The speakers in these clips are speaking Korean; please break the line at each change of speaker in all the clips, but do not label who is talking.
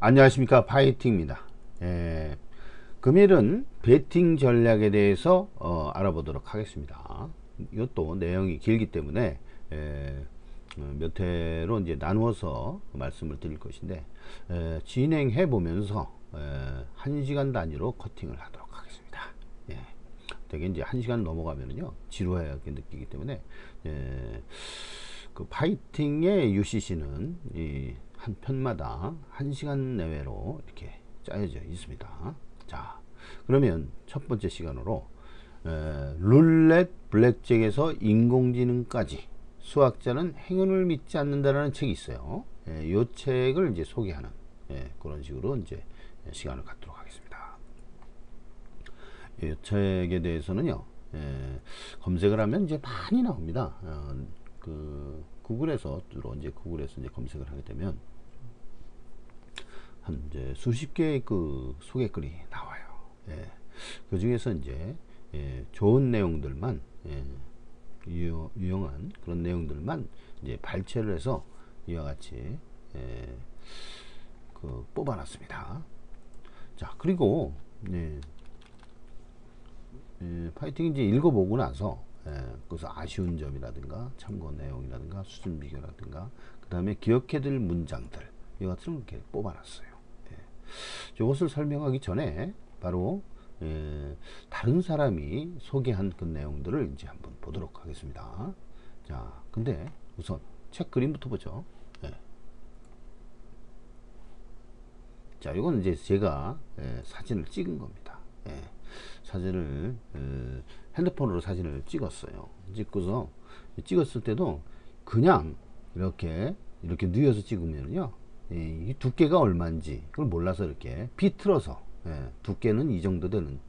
안녕하십니까, 파이팅입니다. 금일은 베팅 전략에 대해서 알아보도록 하겠습니다. 이것도 내용이 길기 때문에 몇 회로 이제 나누어서 말씀을 드릴 것인데, 진행해 보면서 1시간 단위로 커팅을 하도록 하겠습니다. 되게 이제 1시간 넘어가면은요 지루하게 느끼기 때문에 그 파이팅의 UCC는 한 편마다 1시간 내외로 이렇게 짜여져 있습니다. 자, 그러면 첫 번째 시간으로 룰렛 블랙잭에서 인공지능까지 수학자는 행운을 믿지 않는다라는 책이 있어요. 이 책을 이제 소개하는 그런 식으로 이제 시간을 갖도록 하겠습니다. 이 책에 대해서는요, 검색을 하면 이제 많이 나옵니다. 그 구글에서 주로 이제 검색을 하게 되면 한 이제 수십 개의 그 소개글이 나와요. 그 중에서 이제 좋은 내용들만, 유용한 그런 내용들만 이제 발췌를 해서 이와 같이 그 뽑아놨습니다. 자, 그리고 파이팅 이제 읽어보고 나서 그래서 아쉬운 점이라든가 참고 내용이라든가 수준 비교라든가 그 다음에 기억해둘 문장들 이와 같은 이렇게 뽑아놨어요. 이것을 설명하기 전에 바로 다른 사람이 소개한 그 내용들을 이제 한번 보도록 하겠습니다. 자, 근데 우선 책 그림부터 보죠. 자, 이건 이제 제가 사진을 찍은 겁니다. 사진을 핸드폰으로 사진을 찍었어요. 찍고서 찍었을 때도 그냥 이렇게 누워서 찍으면요, 이 두께가 얼마인지 그걸 몰라서 이렇게 비틀어서 두께는 이 정도 되는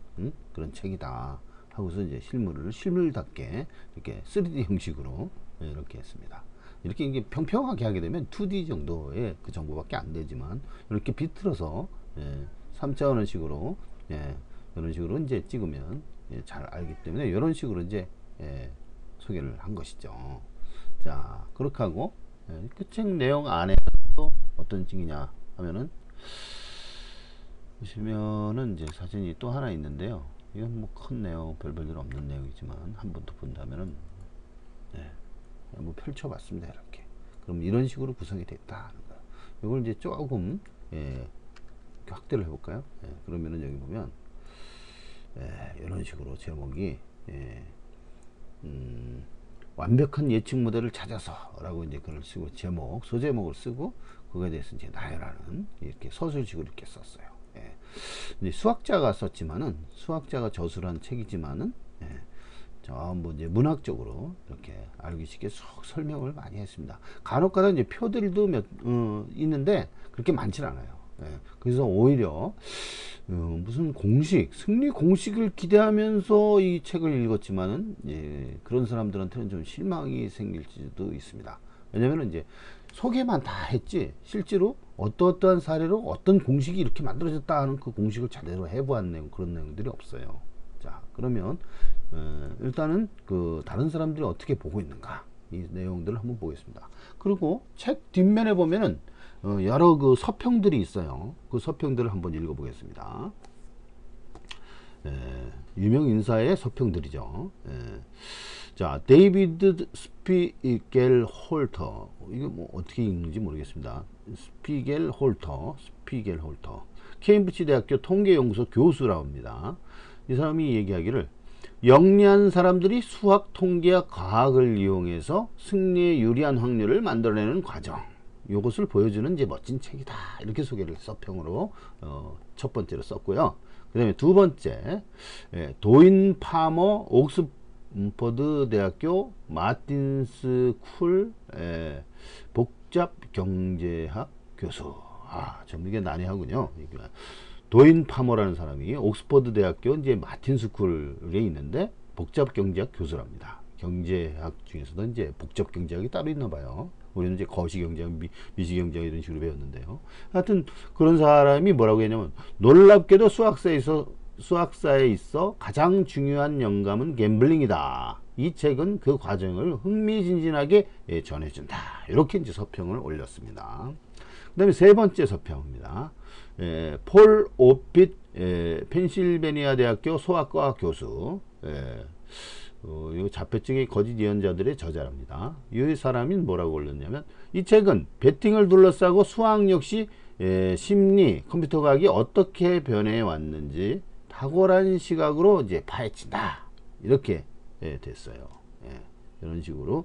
그런 책이다 하고서 이제 실물답게 이렇게 3D 형식으로 이렇게 했습니다. 이렇게 이게 평평하게 하게 되면 2D 정도의 그 정보밖에 안 되지만 이렇게 비틀어서 3차원 식으로 이런 식으로 이제 찍으면 잘 알기 때문에 이런 식으로 이제 소개를 한 것이죠. 자, 그렇게 하고 그 책 내용 안에 또 어떤 책이냐 하면은 보시면은 이제 사진이 또 하나 있는데요. 이건 뭐 큰 내용, 별볼일 없는 내용이지만 한 번 더 본다면은 뭐 펼쳐봤습니다. 이렇게. 그럼 이런 식으로 구성이 됐다 하는 거예요. 이걸 이제 조금 확대를 해볼까요? 그러면은 여기 보면 이런 식으로 제목이 완벽한 예측 모델을 찾아서 라고 이제 글을 쓰고 소제목을 쓰고 그거에 대해서 이제 나열하는 이렇게 서술식으로 이렇게 썼어요. 이제 수학자가 썼지만은 수학자가 저술한 책이지만은 전부 이제 문학적으로 이렇게 알기 쉽게 쏙 설명을 많이 했습니다. 간혹가다 이제 표들도 있는데 그렇게 많진 않아요. 그래서 오히려 무슨 승리 공식을 기대하면서 이 책을 읽었지만은 그런 사람들한테는 좀 실망이 생길 수도 있습니다. 왜냐면은 이제 소개만 다 했지 실제로 어떠한 사례로 어떤 공식이 이렇게 만들어졌다 하는 그 공식을 제대로 해보았는 내용, 그런 내용들이 없어요. 자, 그러면 일단은 그 다른 사람들이 어떻게 보고 있는가 이 내용들을 한번 보겠습니다. 그리고 책 뒷면에 보면은 여러 그 서평들이 있어요. 그 서평들을 한번 읽어보겠습니다. 유명 인사의 서평들이죠. 자, 데이비드 스피겔 홀터, 이거 뭐 어떻게 읽는지 모르겠습니다. 스피겔 홀터, 케임브리지 대학교 통계연구소 교수라고 합니다. 이 사람이 얘기하기를 영리한 사람들이 수학, 통계와 과학을 이용해서 승리에 유리한 확률을 만들어내는 과정, 이것을 보여주는 이제 멋진 책이다 이렇게 소개를 서평으로 첫 번째로 썼고요. 그 다음에 두 번째, 도인 파머 옥스퍼드 대학교 마틴스 쿨 복잡 경제학 교수. 좀 이게 난해하군요. 도인 파머라는 사람이 옥스퍼드 대학교 이제 마틴스 쿨에 있는데 복잡 경제학 교수랍니다. 경제학 중에서도 이제 복잡 경제학이 따로 있나 봐요. 우리는 이제 거시경제학, 미시경제학 이런 식으로 배웠는데요. 하여튼 그런 사람이 뭐라고 했냐면, 놀랍게도 수학사에 있어 가장 중요한 영감은 갬블링이다. 이 책은 그 과정을 흥미진진하게 전해준다. 이렇게 이제 서평을 올렸습니다. 그 다음에 세 번째 서평입니다. 폴 오핏 펜실베니아 대학교 소아과 교수. 이 자폐증의 거짓 예언자들의 저자랍니다. 이 사람이 뭐라고 올렸냐면, 이 책은 베팅을 둘러싸고 수학 역시 심리, 컴퓨터 과학이 어떻게 변해 왔는지 탁월한 시각으로 이제 파헤친다. 이렇게 됐어요. 이런 식으로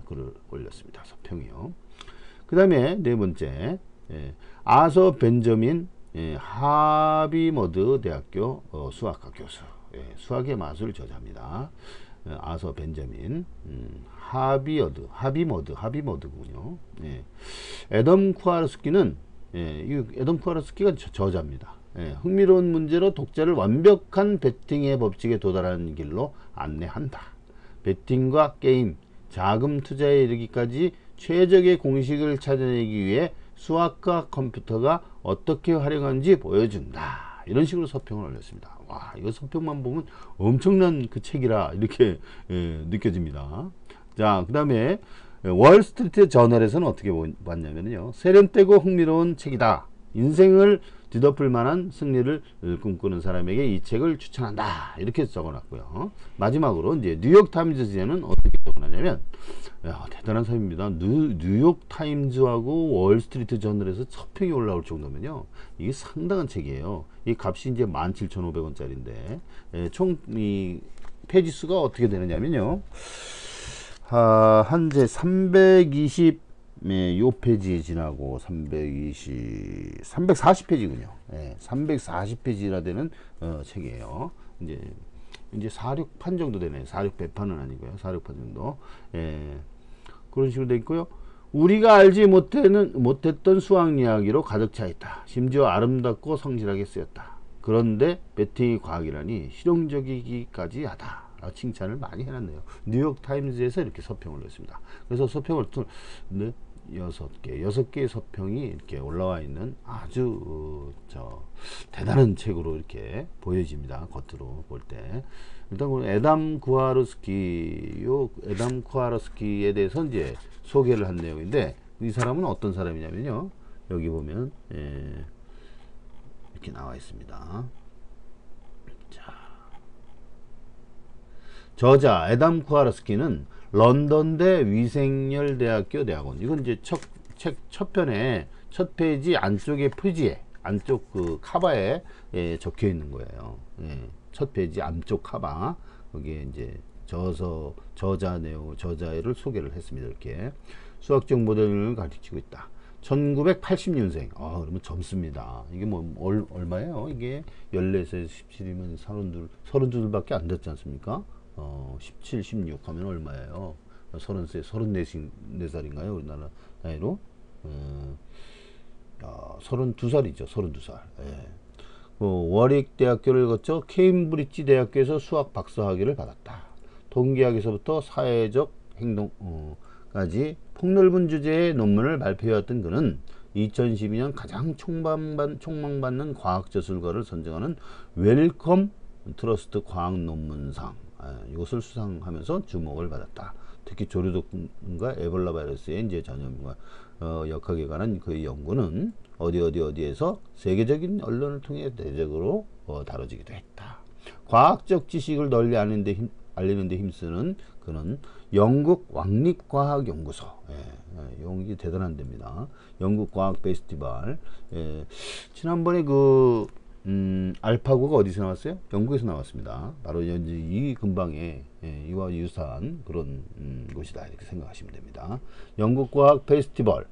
글을 올렸습니다. 서평이요. 그 다음에 네 번째, 아서 벤저민 하비머드 대학교 수학과 교수. 수학의 마술 저자입니다. 아서 벤저민 하비머드군요. 애덤 쿠아르스키는 애덤 쿠아르스키가 저자입니다. 흥미로운 문제로 독자를 완벽한 베팅의 법칙에 도달하는 길로 안내한다. 베팅과 게임, 자금 투자에 이르기까지 최적의 공식을 찾아내기 위해 수학과 컴퓨터가 어떻게 활용하는지 보여준다. 이런 식으로 서평을 올렸습니다. 와, 이거 서평만 보면 엄청난 그 책이라 이렇게 느껴집니다. 자, 그 다음에 월스트리트 저널에서는 어떻게 봤냐면요, 세련되고 흥미로운 책이다. 인생을 뒤덮을 만한 승리를 꿈꾸는 사람에게 이 책을 추천한다. 이렇게 적어놨고요. 마지막으로 이제 뉴욕타임즈에는 어떻게 적어놨냐면, 대단한 사람입니다. 뉴욕타임즈하고 월스트리트 저널에서 서평이 올라올 정도면요, 이게 상당한 책이에요. 이 값이 이제 17,500원짜리인데 총 이 페이지 수가 어떻게 되느냐면요, 한제 320요 페이지 지나고 340페이지군요. 340페이지나 되는 책이에요. 이제 4,6판 정도 되네요. 4,600판은 아니고요. 4,6판 정도. 그런 식으로 돼 있고요. 우리가 알지 못했던 수학 이야기로 가득 차 있다. 심지어 아름답고 성실하게 쓰였다. 그런데 베팅이 과학이라니 실용적이기까지 하다. 칭찬을 많이 해놨네요. 뉴욕타임즈에서 이렇게 서평을 냈습니다. 그래서 서평을 네, 6개의 서평이 이렇게 올라와 있는 아주 대단한 책으로 이렇게 보여집니다. 겉으로 볼 때. 일단 애담 쿠아르스키에 대해서 이제 소개를 한 내용인데, 이 사람은 어떤 사람이냐면요, 여기 보면 이렇게 나와 있습니다. 저자 애담 쿠아르스키는 런던대 위생열대학교 대학원. 이건 이제 책 첫 편에 첫 페이지 안쪽에 표지에 안쪽 그 카바에 적혀 있는 거예요. 첫 페이지 안쪽 카바, 거기에 이제 저자 내용, 저자를 소개를 했습니다. 이렇게 수학적 모델을 가르치고 있다. 1980년생. 그러면 젊습니다. 이게 뭐 얼마예요? 이게 14세 17이면 32밖에 안 됐지 않습니까? 17, 16 하면 얼마예요? 30세, 34살인가요? 우리나라 나이로? 32살이죠. 32살. 워릭 대학교를 거쳐 케임브리지 대학교에서 수학 박사학위를 받았다. 동기학에서부터 사회적 행동까지 폭넓은 주제의 논문을 발표해왔던 그는 2012년 가장 촉망받는 과학저술가를 선정하는 웰컴 트러스트 과학 논문상, 이것을 수상하면서 주목을 받았다. 특히 조류독과 에볼라 바이러스의 이제 전염과 역학에 관한 그의 연구는 어디에서 세계적인 언론을 통해 대적으로 다뤄지기도 했다. 과학적 지식을 널리 알리는 데 힘쓰는 그는 영국 왕립과학연구소, 영국이 대단한 데입니다. 영국 과학 페스티벌, 지난번에 알파고가 어디서 나왔어요? 영국에서 나왔습니다. 바로 이 근방에 이와 유사한 그런 곳이다, 이렇게 생각하시면 됩니다. 영국 과학 페스티벌,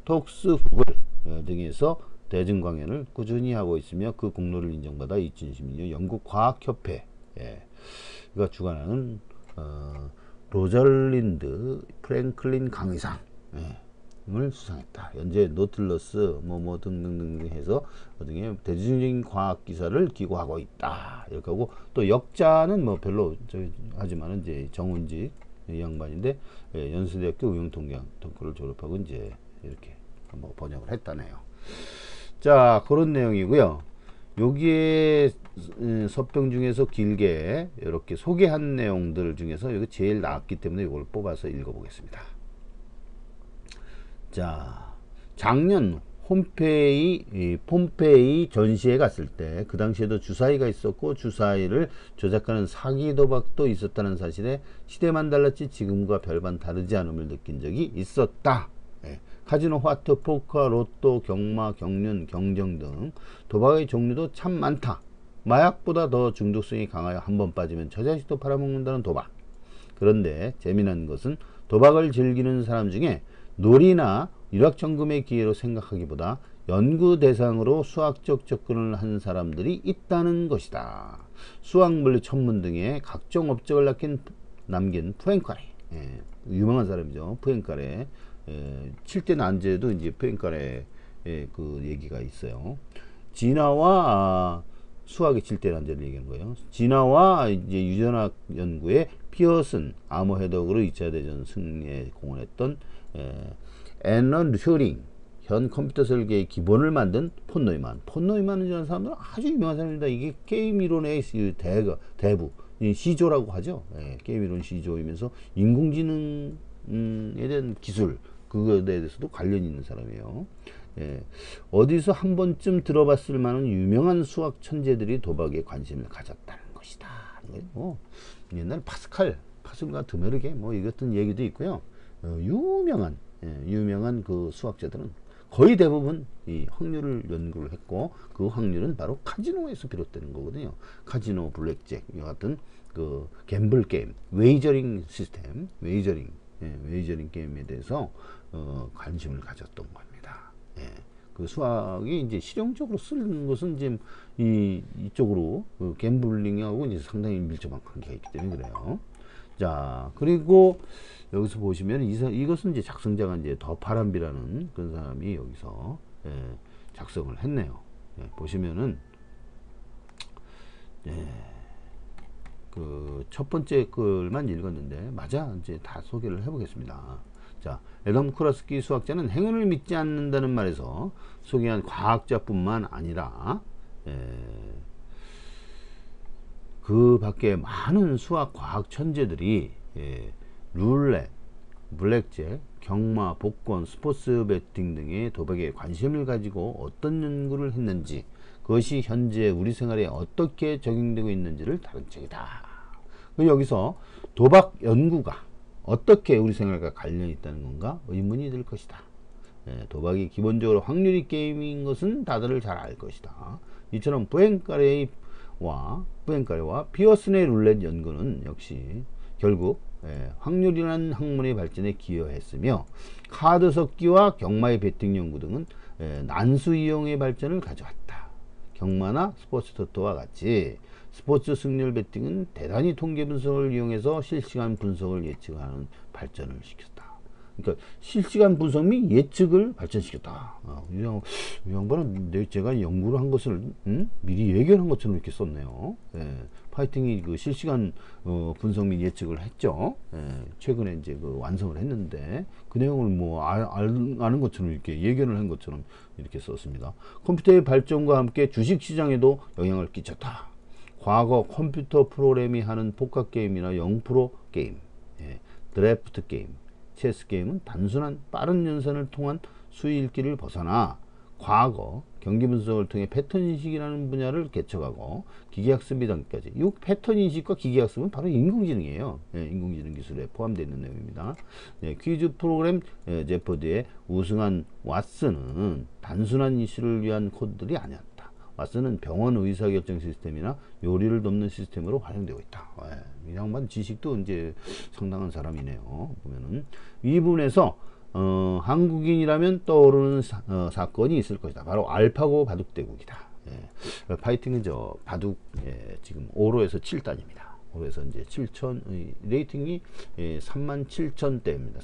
톡스후블 등에서 대중 강연을 꾸준히 하고 있으며 그 공로를 인정받아 2016년 영국 과학협회가 주관하는 로잘린드 프랭클린 강의상 을 수상했다. 현재 노틀러스 등등등 해서 등의 대중적인 과학 기사를 기고하고 있다. 이렇게 하고, 또 역자는 뭐 별로 하지만은 이제 정은직 양반인데, 연세대학교 응용통계학과를 졸업하고 이제 이렇게 뭐 번역을 했다네요. 자, 그런 내용이고요. 여기에 서평 중에서 길게 이렇게 소개한 내용들 중에서 이거 제일 나왔기 때문에 이걸 뽑아서 읽어보겠습니다. 자, 작년 폼페이 전시회 갔을 때 그 당시에도 주사위가 있었고 주사위를 조작하는 사기 도박도 있었다는 사실에 시대만 달랐지 지금과 별반 다르지 않음을 느낀 적이 있었다. 카지노, 화투, 포커, 로또, 경마, 경륜, 경정 등 도박의 종류도 참 많다. 마약보다 더 중독성이 강하여 한 번 빠지면 저 자식도 팔아먹는다는 도박. 그런데 재미난 것은 도박을 즐기는 사람 중에 놀이나 일확천금의 기회로 생각하기보다 연구 대상으로 수학적 접근을 한 사람들이 있다는 것이다. 수학, 물리, 천문 등의 각종 업적을 남긴 푸앵카레, 유명한 사람이죠. 푸앵카레, 7대 난제도 이제 푸앵카레 그 얘기가 있어요. 진화와 수학의 7대 난제를 얘기하는 거예요. 진화와 이제 유전학 연구에 피어슨, 암호 해독으로 2차 대전 승리에 공헌했던 앨런 튜링, 현 컴퓨터 설계의 기본을 만든 폰 노이만이라는 사람들은 아주 유명한 사람입니다. 이게 게임 이론의 대부, 시조라고 하죠. 게임 이론 시조이면서 인공지능에 대한 기술, 그거에 대해서도 관련이 있는 사람이에요. 어디서 한 번쯤 들어봤을 만한 유명한 수학 천재들이 도박에 관심을 가졌다는 것이다. 옛날 파슬과 드메르게 이 같은 얘기도 있고요. 유명한 그 수학자들은 거의 대부분 이 확률을 연구를 했고, 그 확률은 바로 카지노에서 비롯되는 거거든요. 카지노, 블랙잭 같은 그 갬블 게임, 웨이저링 시스템, 웨이저링 게임에 대해서 관심을 가졌던 겁니다. 그 수학이 이제 실용적으로 쓰는 것은 이제 이쪽으로 그 갬블링하고 이제 상당히 밀접한 관계가 있기 때문에 그래요. 자, 그리고 여기서 보시면 이것은 이제 작성자가 이제 더 파람비라는 그런 사람이 여기서 작성을 했네요. 보시면은 그 첫 번째 글만 읽었는데 맞아, 이제 다 소개를 해보겠습니다. 자, 애덤 쿠라스키 수학자는 행운을 믿지 않는다는 말에서 소개한 과학자뿐만 아니라 그 밖에 많은 수학 과학 천재들이 룰렛, 블랙잭, 경마, 복권, 스포츠 베팅 등의 도박에 관심을 가지고 어떤 연구를 했는지, 그것이 현재 우리 생활에 어떻게 적용되고 있는지를 다룬 책이다. 여기서 도박 연구가 어떻게 우리 생활과 관련이 있다는 건가 의문이 들 것이다. 도박이 기본적으로 확률이 게임인 것은 다들 잘 알 것이다. 이처럼 푸앵카레와 피어슨의 룰렛 연구는 역시 결국 확률이라는 학문의 발전에 기여했으며, 카드 섞기와 경마의 베팅 연구 등은 난수 이용의 발전을 가져왔다. 경마나 스포츠 토토와 같이 스포츠 승률 베팅은 대단히 통계 분석을 이용해서 실시간 분석을 예측하는 발전을 시켰다. 그러니까 실시간 분석 및 예측을 발전시켰다. 이 양반은 제가 연구를 한 것을 미리 예견한 것처럼 이렇게 썼네요. 파이팅이 그 실시간 분석 및 예측을 했죠. 최근에 이제 그 완성을 했는데 그 내용을 아는 것처럼 이렇게 예견을 한 것처럼 이렇게 썼습니다. 컴퓨터의 발전과 함께 주식 시장에도 영향을 끼쳤다. 과거 컴퓨터 프로그램이 하는 포커 게임이나 0% 게임, 드래프트 게임, 체스 게임은 단순한 빠른 연산을 통한 수위 읽기를 벗어나 과거 경기 분석을 통해 패턴 인식이라는 분야를 개척하고 기계학습 이단까지, 이 패턴 인식과 기계학습은 바로 인공지능이에요. 인공지능 기술에 포함되어 있는 내용입니다. 퀴즈 프로그램 제퍼디에 우승한 왓슨은 단순한 이슈를 위한 코드들이 아니었다. 왓슨은 병원 의사결정 시스템이나 요리를 돕는 시스템으로 활용되고 있다. 이 양반 지식도 이제 상당한 사람이네요. 보면은 이 부분에서 한국인이라면 떠오르는 사건이 있을 것이다. 바로 알파고 바둑대국이다. 파이팅은 바둑 지금 5로에서 7단입니다. 5로에서 이제 7천 레이팅이 37,000대입니다.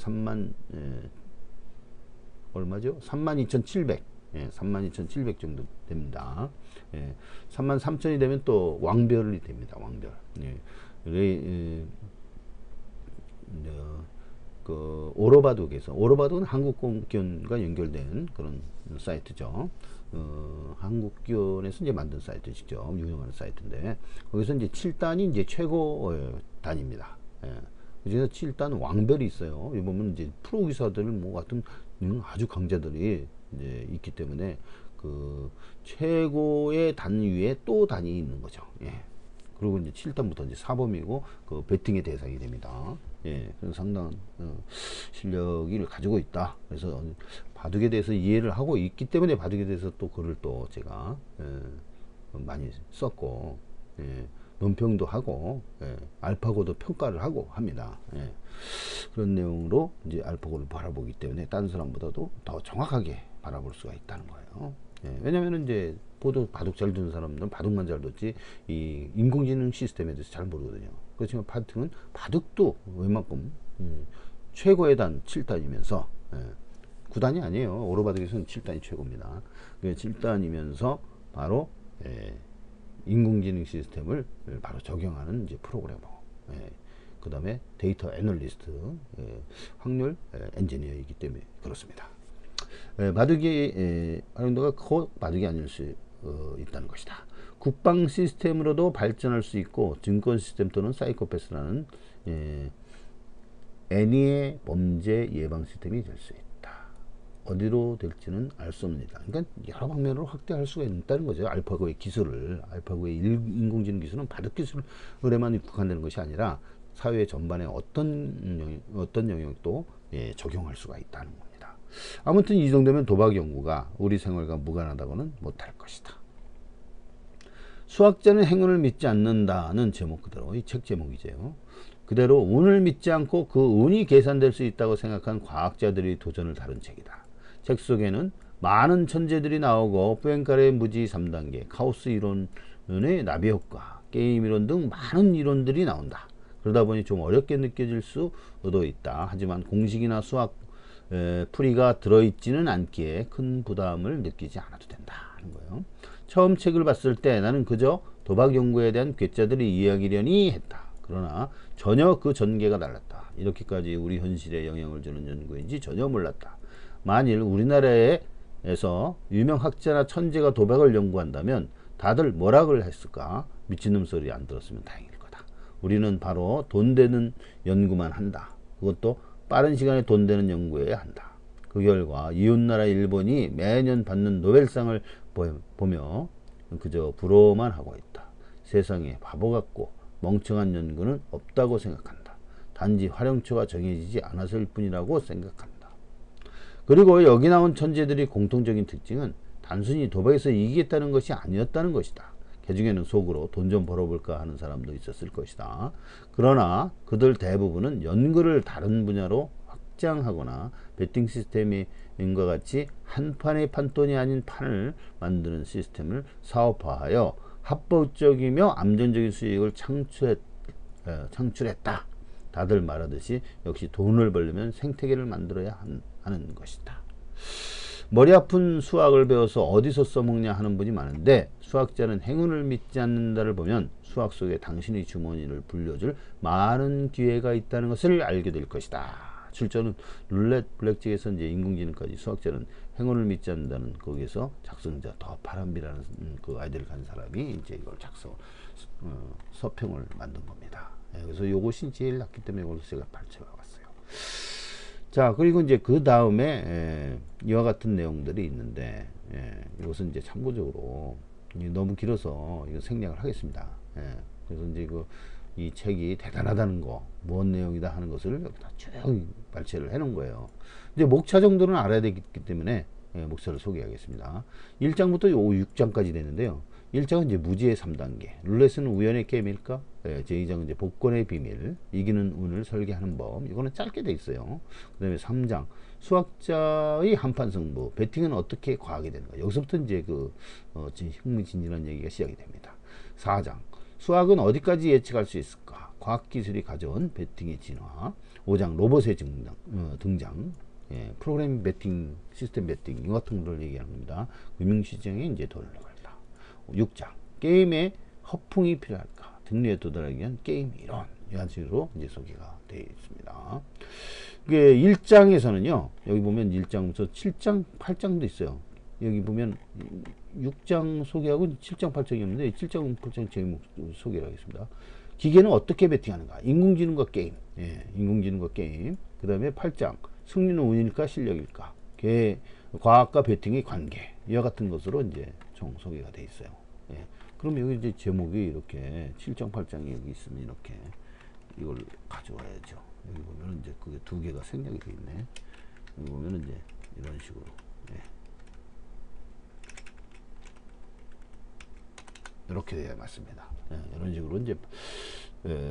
얼마죠? 32,700. 32,700 정도 됩니다. 33,000이 되면 또 왕별이 됩니다. 왕별. 그 오로바둑에서, 오로바둑은 한국기원과 연결된 그런 사이트죠. 한국기원에서 이제 만든 사이트, 직접 운영하는 사이트인데, 거기서 이제 7단이 이제 최고 단입니다. 예. 그래서 7단 왕별이 있어요. 여기 보면 이제 프로 기사들 뭐 같은 아주 강자들이 이제 있기 때문에 그 최고의 단 위에 또 단이 있는 거죠. 예. 그리고 이제 7단부터 이제 사범이고 그 배팅의 대상이 됩니다. 예. 그래서 상당한 실력을 가지고 있다. 그래서 바둑에 대해서 이해를 하고 있기 때문에 바둑에 대해서 또 글을 또 제가 많이 썼고, 예. 논평도 하고, 예. 알파고도 평가를 하고 합니다. 예. 그런 내용으로 이제 알파고를 바라보기 때문에 다른 사람보다도 더 정확하게 바라볼 수가 있다는 거예요. 예. 왜냐면은 이제 바둑 잘 두는 사람들은 바둑만 잘 뒀지 이 인공지능 시스템에 대해서 잘 모르거든요. 그렇지만 바둑도 웬만큼 최고의 단 7단이면서 9단이 아니에요. 오로바둑에서는 7단이 최고입니다. 7단이면서 바로 인공지능 시스템을 바로 적용하는 이제 프로그래머, 그 다음에 데이터 애널리스트, 확률 엔지니어이기 때문에 그렇습니다. 바둑이 활용도가 곧 바둑이 아닐 수 있다는 것이다. 국방 시스템으로도 발전할 수 있고 증권 시스템 또는 사이코패스라는 애니의 범죄 예방 시스템이 될 수 있다. 어디로 될지는 알 수 없습니다. 그러니까 여러 방면으로 확대할 수가 있다는 거죠. 알파고의 기술을, 알파고의 인공지능 기술은 바둑 기술에만 국한되는 것이 아니라 사회 전반에 어떤 영역도 적용할 수가 있다는 겁니다. 아무튼 이 정도면 도박 연구가 우리 생활과 무관하다고는 못할 것이다. 수학자는 행운을 믿지 않는다는 제목 그대로, 이 책 제목이죠. 그대로 운을 믿지 않고 그 운이 계산될 수 있다고 생각한 과학자들의 도전을 다룬 책이다. 책 속에는 많은 천재들이 나오고 포엔카레의 무지 3단계, 카오스 이론의 나비 효과, 게임 이론 등 많은 이론들이 나온다. 그러다 보니 좀 어렵게 느껴질 수도 있다. 하지만 공식이나 수학 풀이가 들어있지는 않기에 큰 부담을 느끼지 않아도 된다는 거예요. 처음 책을 봤을 때 나는 그저 도박 연구에 대한 괴짜들이 이야기려니 했다. 그러나 전혀 그 전개가 달랐다. 이렇게까지 우리 현실에 영향을 주는 연구인지 전혀 몰랐다. 만일 우리나라에서 유명 학자나 천재가 도박을 연구한다면 다들 뭐라고 했을까? 미친놈 소리 안 들었으면 다행일 거다. 우리는 바로 돈 되는 연구만 한다. 그것도 빠른 시간에 돈 되는 연구해야 한다. 그 결과 이웃나라 일본이 매년 받는 노벨상을 보며 그저 부러워만 하고 있다. 세상에 바보 같고 멍청한 연구는 없다고 생각한다. 단지 활용처가 정해지지 않았을 뿐이라고 생각한다. 그리고 여기 나온 천재들의 공통적인 특징은 단순히 도박에서 이기겠다는 것이 아니었다는 것이다. 그 중에는 속으로 돈 좀 벌어볼까 하는 사람도 있었을 것이다. 그러나 그들 대부분은 연구를 다른 분야로 확장하거나 베팅 시스템인과 같이 한 판의 판돈이 아닌 판을 만드는 시스템을 사업화하여 합법적이며 안정적인 수익을 창출했다. 다들 말하듯이 역시 돈을 벌려면 생태계를 만들어야 하는 것이다. 머리 아픈 수학을 배워서 어디서 써먹냐 하는 분이 많은데 수학자는 행운을 믿지 않는다를 보면 수학 속에 당신의 주머니를 불려줄 많은 기회가 있다는 것을 알게 될 것이다. 실제로는 룰렛 블랙잭에서 이제 인공지능까지 수학자는 행운을 믿지 않는다는 거기에서 작성자 더 바람비라는 그 아이디어를 가진 사람이 이제 이걸 서평을 만든 겁니다. 그래서 요것이 제일 낫기 때문에 이걸 제가 발췌해 왔어요. 자, 그리고 이제 그 다음에 이와 같은 내용들이 있는데 이것은 이제 참고적으로 너무 길어서 이거 생략을 하겠습니다. 그래서 이제 이 책이 대단하다는 거, 무엇 내용이다 하는 것을 여기다 쭉 발췌를 해 놓은 거예요. 이제 목차 정도는 알아야 되기 때문에 목차를 소개하겠습니다. 1장부터 6장까지 되는데요. 1장은 이제 무지의 3단계, 룰렛은 우연의 게임일까? 제2장은 이제 복권의 비밀, 이기는 운을 설계하는 법. 이거는 짧게 돼 있어요. 그 다음에 3장, 수학자의 한판 승부, 배팅은 어떻게 과학이 되는가? 여기서부터 이제 흥미진진한 얘기가 시작이 됩니다. 4장, 수학은 어디까지 예측할 수 있을까? 과학기술이 가져온 배팅의 진화. 5장, 로봇의 등장. 프로그램 배팅, 시스템 배팅, 이 같은 걸 얘기하는 겁니다. 금융시장에 이제 돈을 걸다. 6장, 게임에 허풍이 필요할까? 등리에 도달하기 위한 게임 이론. 이런 식으로 이제 소개가 되어 있습니다. 그게 1장에서는요, 여기 보면 1장부터 7장, 8장도 있어요. 여기 보면 6장 소개하고 7장, 8장이 없는데 7장, 8장 제목 소개를 하겠습니다. 기계는 어떻게 베팅하는가? 인공지능과 게임. 예, 인공지능과 게임. 그 다음에 8장 승리는 운일까 실력일까? 과학과 베팅의 관계. 이와 같은 것으로 이제 총 소개가 돼 있어요. 예. 그럼 여기 이제 제목이 이렇게 7장, 8장이 여기 있으면 이렇게 이걸 가져와야죠. 여기 보면 이제 그게 두 개가 생략이 돼 있네. 여기 보면 이제 이런 식으로. 예. 이렇게 돼야 맞습니다. 예, 이런 식으로 이제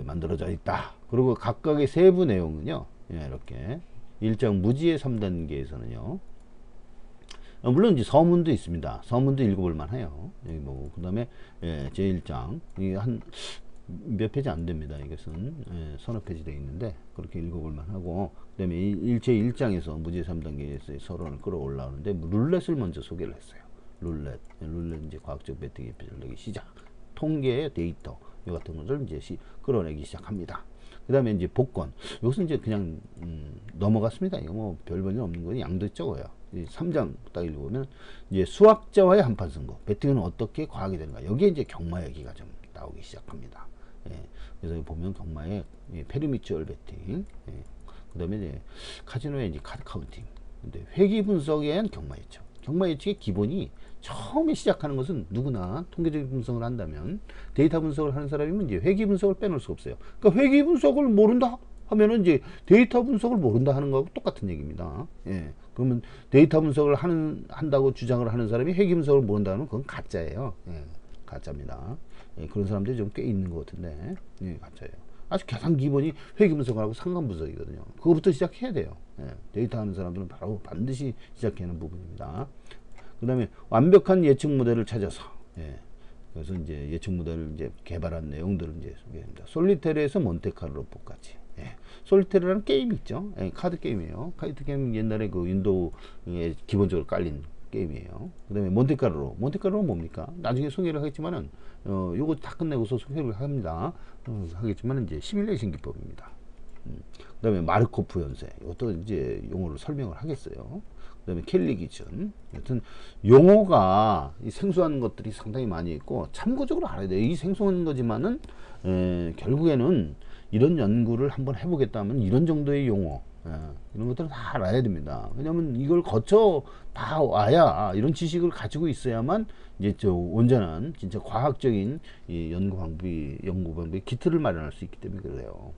만들어져 있다. 그리고 각각의 세부 내용은요, 예, 이렇게 1장 무지의 3단계에서는요, 물론 이제 서문도 있습니다. 서문도 읽어볼 만해요. 여기 뭐, 그 다음에 제1장 이게 한 몇 페이지 안 됩니다. 이것은 서너 페이지 되어 있는데 그렇게 읽어볼 만하고, 그 다음에 제1장에서 무지의 3단계에서 서론을 끌어올라오는데 룰렛을 먼저 소개를 했어요. 룰렛 이제 과학적 베팅의 전략의 시작, 통계의 데이터 이 같은 것을 이제 끌어내기 시작합니다. 그 다음에 이제 복권, 이것은 이제 그냥 넘어갔습니다. 이거 뭐 별 볼일 없는 거니 양도 적어요. 3장 딱 읽어보면 이제 수학자와의 한판 승부, 베팅은 어떻게 과학이 되는가, 여기에 이제 경마 얘기가 좀 나오기 시작합니다. 예, 그래서 보면 경마의 페리미추얼 베팅, 그 다음에 이제 카지노의 이제 카드 카운팅, 근데 회귀 분석에는 경마 예측. 경마 예측의 기본이 처음에 시작하는 것은 누구나 통계적인 분석을 한다면, 데이터 분석을 하는 사람이면 이제 회귀 분석을 빼놓을 수가 없어요. 그러니까 회귀 분석을 모른다 하면은 이제 데이터 분석을 모른다 하는 거하고 똑같은 얘기입니다. 예. 그러면 데이터 분석을 한다고 주장을 하는 사람이 회귀 분석을 모른다면 그건 가짜예요. 예. 가짜입니다. 예. 그런 사람들이 좀 꽤 있는 것 같은데, 예, 가짜예요. 아주 가장 기본이 회귀 분석하고 상관 분석이거든요. 그거부터 시작해야 돼요. 예. 데이터 하는 사람들은 바로 반드시 시작해야 하는 부분입니다. 그 다음에 완벽한 예측 모델을 찾아서, 예. 그래서 이제 예측 모델을 이제 개발한 내용들을 이제 소개합니다. 솔리테르에서 몬테카를로까지. 예. 솔리테르라는 게임이 있죠. 예. 카드 게임이에요. 카드 게임 옛날에 그 윈도우에 기본적으로 깔린 게임이에요. 그 다음에 몬테카를로는 뭡니까? 나중에 소개를 하겠지만은, 요거 다 끝내고서 소개를 합니다. 하겠지만 이제 시뮬레이션 기법입니다. 그 다음에 마르코프 연쇄, 이것도 이제 용어를 설명을 하겠어요. 그 다음에 켈리 기준. 여튼 용어가 이 생소한 것들이 상당히 많이 있고 참고적으로 알아야 돼요. 이 생소한 거지만은 결국에는 이런 연구를 한번 해보겠다면 이런 정도의 용어, 이런 것들은 다 알아야 됩니다. 왜냐하면 이걸 거쳐 다 와야, 이런 지식을 가지고 있어야만 이제 온전한 진짜 과학적인 이 연구 방법의 기틀을 마련할 수 있기 때문에 그래요.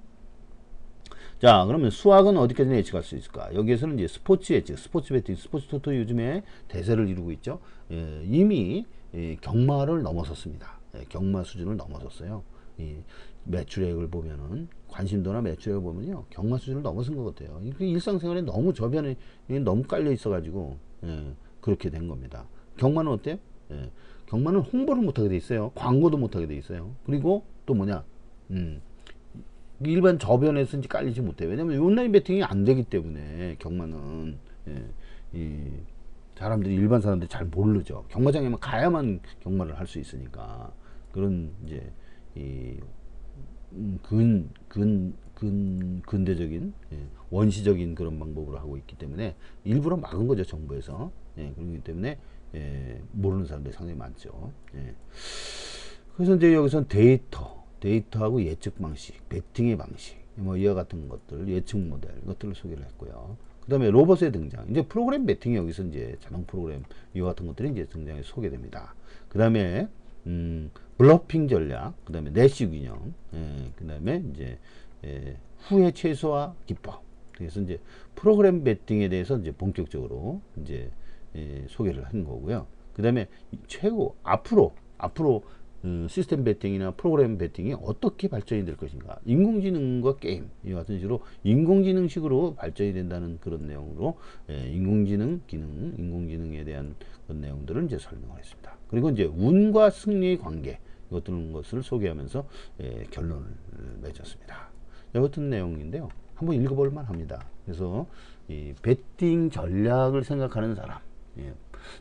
자, 그러면 수학은 어디까지 예측할 수 있을까? 여기에서는 이제 스포츠 예측, 스포츠 베팅, 스포츠 토토 요즘에 대세를 이루고 있죠. 이미 경마를 넘어섰습니다. 경마 수준을 넘어섰어요. 매출액을 보면은, 관심도나 매출액을 보면요, 경마 수준을 넘어선 것 같아요. 일상생활에 너무 저변에 너무 깔려 있어가지고 그렇게 된 겁니다. 경마는 어때요? 경마는 홍보를 못하게 돼 있어요. 광고도 못하게 돼 있어요. 그리고 또 뭐냐, 일반 저변에서 이제 깔리지 못해요. 왜냐면 온라인 베팅이 안 되기 때문에 경마는, 사람들이, 일반 사람들이 잘 모르죠. 경마장에만 가야만 경마를 할 수 있으니까, 그런 이제 근대적인, 원시적인 그런 방법으로 하고 있기 때문에 일부러 막은 거죠, 정부에서. 그렇기 때문에 모르는 사람들이 상당히 많죠. 그래서 이제 여기서는 데이터하고 예측 방식, 베팅의 방식, 뭐 이와 같은 것들, 예측 모델, 이것들을 소개를 했고요. 그 다음에 로봇의 등장, 이제 프로그램 베팅이 여기서 이제 자동 프로그램 이와 같은 것들이 이제 등장해 소개됩니다. 그 다음에 블러핑 전략, 그 다음에 내시 균형, 그 다음에 이제 후회 최소화 기법. 그래서 이제 프로그램 베팅에 대해서 이제 본격적으로 이제 소개를 한 거고요. 그 다음에 앞으로 시스템 베팅이나 프로그램 베팅이 어떻게 발전이 될 것인가, 인공지능과 게임 이 같은 식으로 인공지능식으로 발전이 된다는 그런 내용으로 인공지능 기능, 인공지능에 대한 그런 내용들을 이제 설명을 했습니다. 그리고 이제 운과 승리의 관계, 이것들 것을 소개하면서 결론을 맺었습니다. 이 같은 내용인데요, 한번 읽어볼 만합니다. 그래서 이 베팅 전략을 생각하는 사람,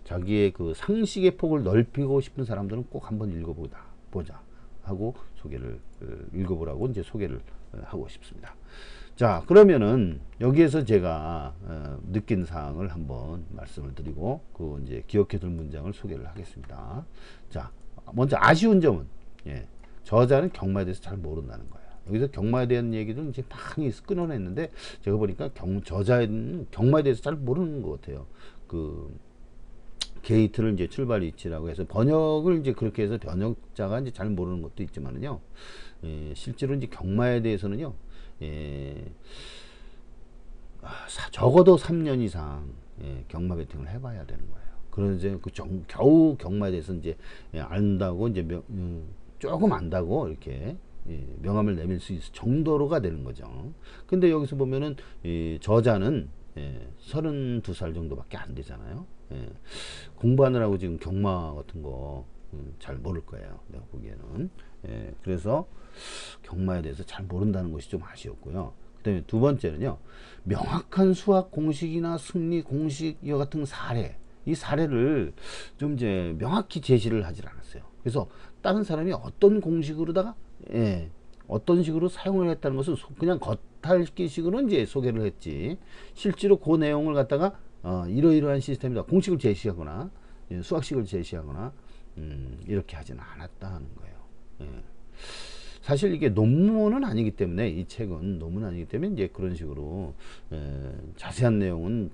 자기의 그 상식의 폭을 넓히고 싶은 사람들은 꼭 한번 읽어보자 하고 소개를 읽어보라고 이제 소개를 하고 싶습니다. 자, 그러면은 여기에서 제가 느낀 사항을 한번 말씀을 드리고 그 이제 기억해둘 문장을 소개를 하겠습니다. 자, 먼저 아쉬운 점은 저자는 경마에 대해서 잘 모른다는 거예요. 여기서 경마에 대한 얘기도 이제 많이 끊어냈는데 제가 보니까 저자는 경마에 대해서 잘 모르는 것 같아요. 그 게이트를 이제 출발 위치라고 해서 번역을 이제 그렇게 해서 번역자가 이제 잘 모르는 것도 있지만은요, 실제로 이제 경마에 대해서는요, 적어도 3년 이상 경마 베팅을 해봐야 되는 거예요. 그런 이제 겨우 경마에 대해서 이제 안다고 이제 조금 안다고 이렇게 명함을 내밀 수 있을 정도로가 되는 거죠. 근데 여기서 보면은 저자는 32살 정도밖에 안 되잖아요. 공부하느라고 지금 경마 같은 거 잘 모를 거예요. 내가 보기에는. 그래서 경마에 대해서 잘 모른다는 것이 좀 아쉬웠고요. 그 다음에 두 번째는요, 명확한 수학 공식이나 승리 공식 이와 같은 사례, 이 사례를 좀 이제 명확히 제시를 하질 않았어요. 그래서 다른 사람이 어떤 공식으로다가 어떤 식으로 사용을 했다는 것을 그냥 겉핥기식으로 이제 소개를 했지, 실제로 그 내용을 갖다가 이러이러한 시스템이다 공식을 제시하거나 수학식을 제시하거나 이렇게 하지는 않았다는 거예요. 사실 이게 논문은 아니기 때문에, 이 책은 논문은 아니기 때문에 이제 그런 식으로 자세한 내용은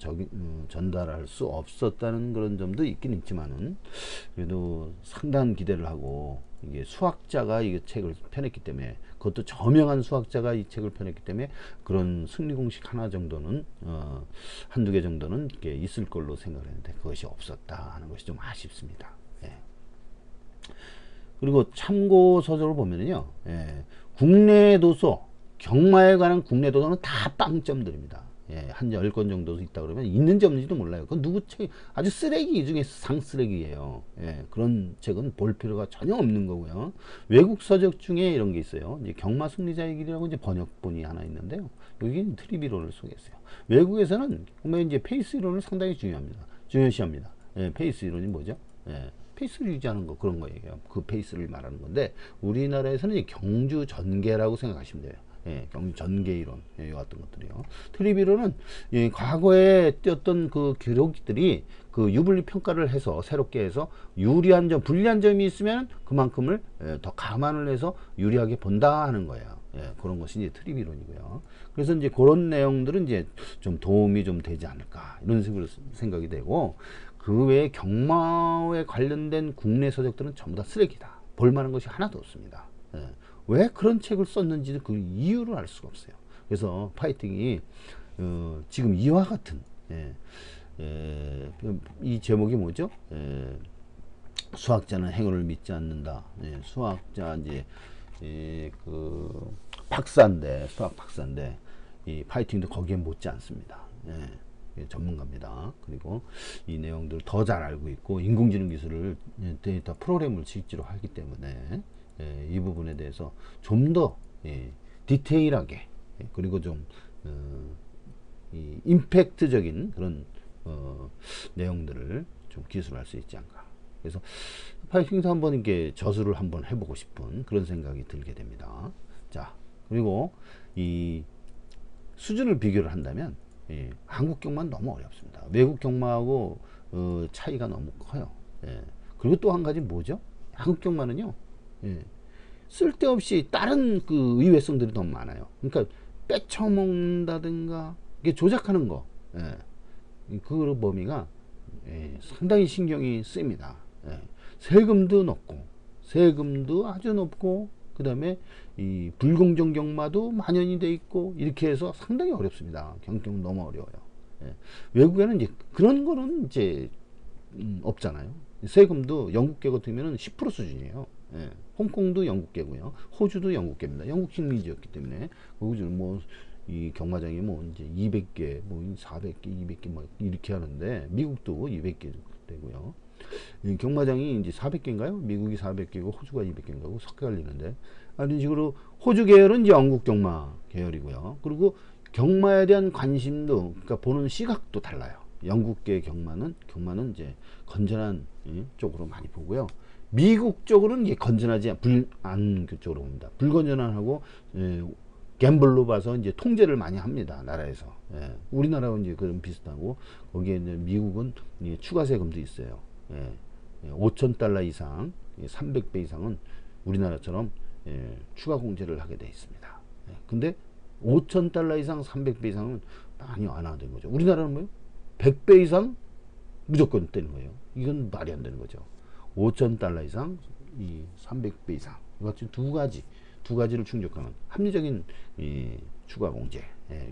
전달할 수 없었다는 그런 점도 있긴 있지만은, 그래도 상당한 기대를 하고, 이게 수학자가 이 책을 펴냈기 때문에, 그것도 저명한 수학자가 이 책을 펴냈기 때문에 그런 승리 공식 하나 정도는 한두 개 정도는 이게 있을 걸로 생각을 했는데 그것이 없었다 하는 것이 좀 아쉽습니다. 그리고 참고 서적을 보면은요, 국내 도서, 경마에 관한 국내 도서는 다 빵점들입니다. 한 10권 정도 있다 그러면 있는지 없는지도 몰라요. 그건 누구 책, 아주 쓰레기 중에 상쓰레기예요. 그런 책은 볼 필요가 전혀 없는 거고요. 외국 서적 중에 이런 게 있어요. 이제 경마 승리자의 길이라고 이제 번역본이 하나 있는데요. 여기는 트립 이론을 소개했어요. 외국에서는 보면 이제 페이스 이론을 상당히 중요시합니다. 페이스 이론이 뭐죠? 페이스를 유지하는 거, 그런 거예요. 그 페이스를 말하는 건데, 우리나라에서는 경주 전개라고 생각하시면 돼요. 경주 전개 이론, 이 같은 것들이요. 트립 이론은 과거에 띄었던 그 기록들이 그 유불리 평가를 해서 새롭게 해서 유리한 점, 불리한 점이 있으면 그만큼을 더 감안을 해서 유리하게 본다 하는 거예요. 그런 것이 이제 트립 이론이고요. 그래서 이제 그런 내용들은 이제 좀 도움이 좀 되지 않을까, 이런 식으로 생각이 되고, 그 외에 경마에 관련된 국내 서적들은 전부 다 쓰레기다. 볼만한 것이 하나도 없습니다. 왜 그런 책을 썼는지 그 이유를 알 수가 없어요. 그래서 파이팅이 지금 이와 같은 이 제목이 뭐죠? 수학자는 행운을 믿지 않는다. 수학자 이제 그 박사인데, 수학 박사인데 이 파이팅도 거기에 못지 않습니다. 전문가입니다. 그리고 이 내용들을 더 잘 알고 있고, 인공지능 기술을 데이터 프로그램을 실제로 하기 때문에 이 부분에 대해서 좀 더 디테일하게, 그리고 좀 임팩트적인 그런 내용들을 좀 기술할 수 있지 않을까. 그래서 파이팅도 한번 이렇게 저술을 한번 해보고 싶은 그런 생각이 들게 됩니다. 자, 그리고 이 수준을 비교를 한다면 한국 경마는 너무 어렵습니다. 외국 경마하고 차이가 너무 커요. 그리고 또 한 가지 뭐죠? 한국 경마는요, 쓸데없이 다른 그 의외성들이 너무 많아요. 그러니까 빼쳐먹는다든가 이게 조작하는 거, 그 범위가 상당히 신경이 쓰입니다. 세금도 높고, 세금도 아주 높고, 그 다음에 이 불공정 경마도 만연이 돼 있고, 이렇게 해서 상당히 어렵습니다. 경경 너무 어려워요. 외국에는 이제 그런 거는 이제 없잖아요. 세금도 영국계 같으면 10% 수준이에요. 홍콩도 영국계고요. 호주도 영국계입니다. 영국 식민지였기 때문에 호주는 뭐 이 경마장이 뭐 이제 200개, 뭐 400개, 200개 막 이렇게 하는데, 미국도 200개 되고요. 경마장이 이제 400개인가요? 미국이 400개고 호주가 200개인가고 섞여갈리는데, 이런 식으로 호주 계열은 이제 영국 경마 계열이고요. 그리고 경마에 대한 관심도, 그러니까 보는 시각도 달라요. 영국계 경마는 이제 건전한 쪽으로 많이 보고요. 미국 쪽으로는 이게 건전하지 않 그쪽으로 봅니다. 불건전하고 갬블로 봐서 이제 통제를 많이 합니다. 나라에서. 예. 우리나라는 이제 그런 비슷하고 거기에 이제 미국은 추가 세금도 있어요. 예. 5,000달러 이상, 300배 이상은 우리나라처럼 추가 공제를 하게 돼 있습니다. 예. 근데 5,000달러 이상, 300배 이상은 많이 완화된 거죠. 우리나라는 뭐요? 100배 이상 무조건 떼는 거예요. 이건 말이 안 되는 거죠. 5,000달러 이상, 300배 이상. 이것 두 가지를 충족하는 합리적인 추가 공제.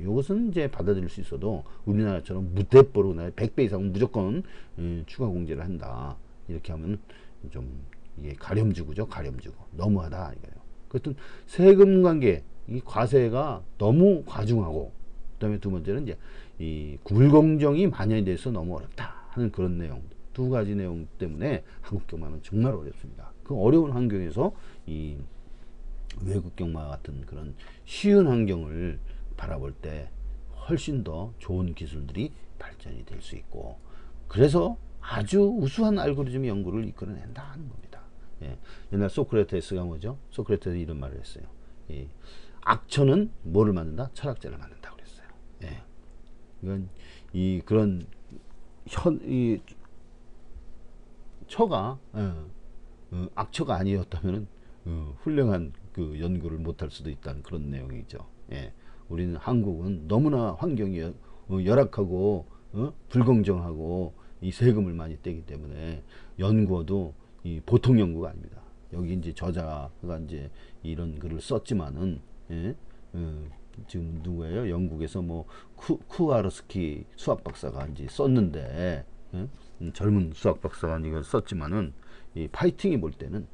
이것은 이제 받아들일 수 있어도 우리나라처럼 무대뽀로 100배 이상은 무조건 추가 공제를 한다. 이렇게 하면 좀 이게 가렴주구죠. 가렴주구. 너무하다 이거예요. 그것은 세금 관계, 이 과세가 너무 과중하고, 그다음에 두 번째는 이제 이 불공정이 만연이 돼서 너무 어렵다 하는 그런 내용. 두 가지 내용 때문에 한국 경마는 정말 어렵습니다. 그 어려운 환경에서 이 외국 경마 같은 그런 쉬운 환경을 바라볼 때 훨씬 더 좋은 기술들이 발전이 될 수 있고, 그래서 아주 우수한 알고리즘 연구를 이끌어낸다 하는 겁니다. 예. 옛날 소크라테스가 뭐죠? 소크라테스 이런 말을 했어요. 악처는 뭐를 만든다? 철학자를 만든다 그랬어요. 예. 이건 그런 처가 악처가 아니었다면은 훌륭한 그 연구를 못할 수도 있다는 그런 내용이죠. 예. 우리는 한국은 너무나 환경이 열악하고 불공정하고 이 세금을 많이 떼기 때문에 연구도 보통 연구가 아닙니다. 여기 이제 저자가 이제 이런 글을 썼지만은, 예? 지금 누구예요? 영국에서 뭐 쿠아르스키 수학 박사가 이제 썼는데, 예? 젊은 수학 박사가 이걸 썼지만은 이 파이팅이 볼 때는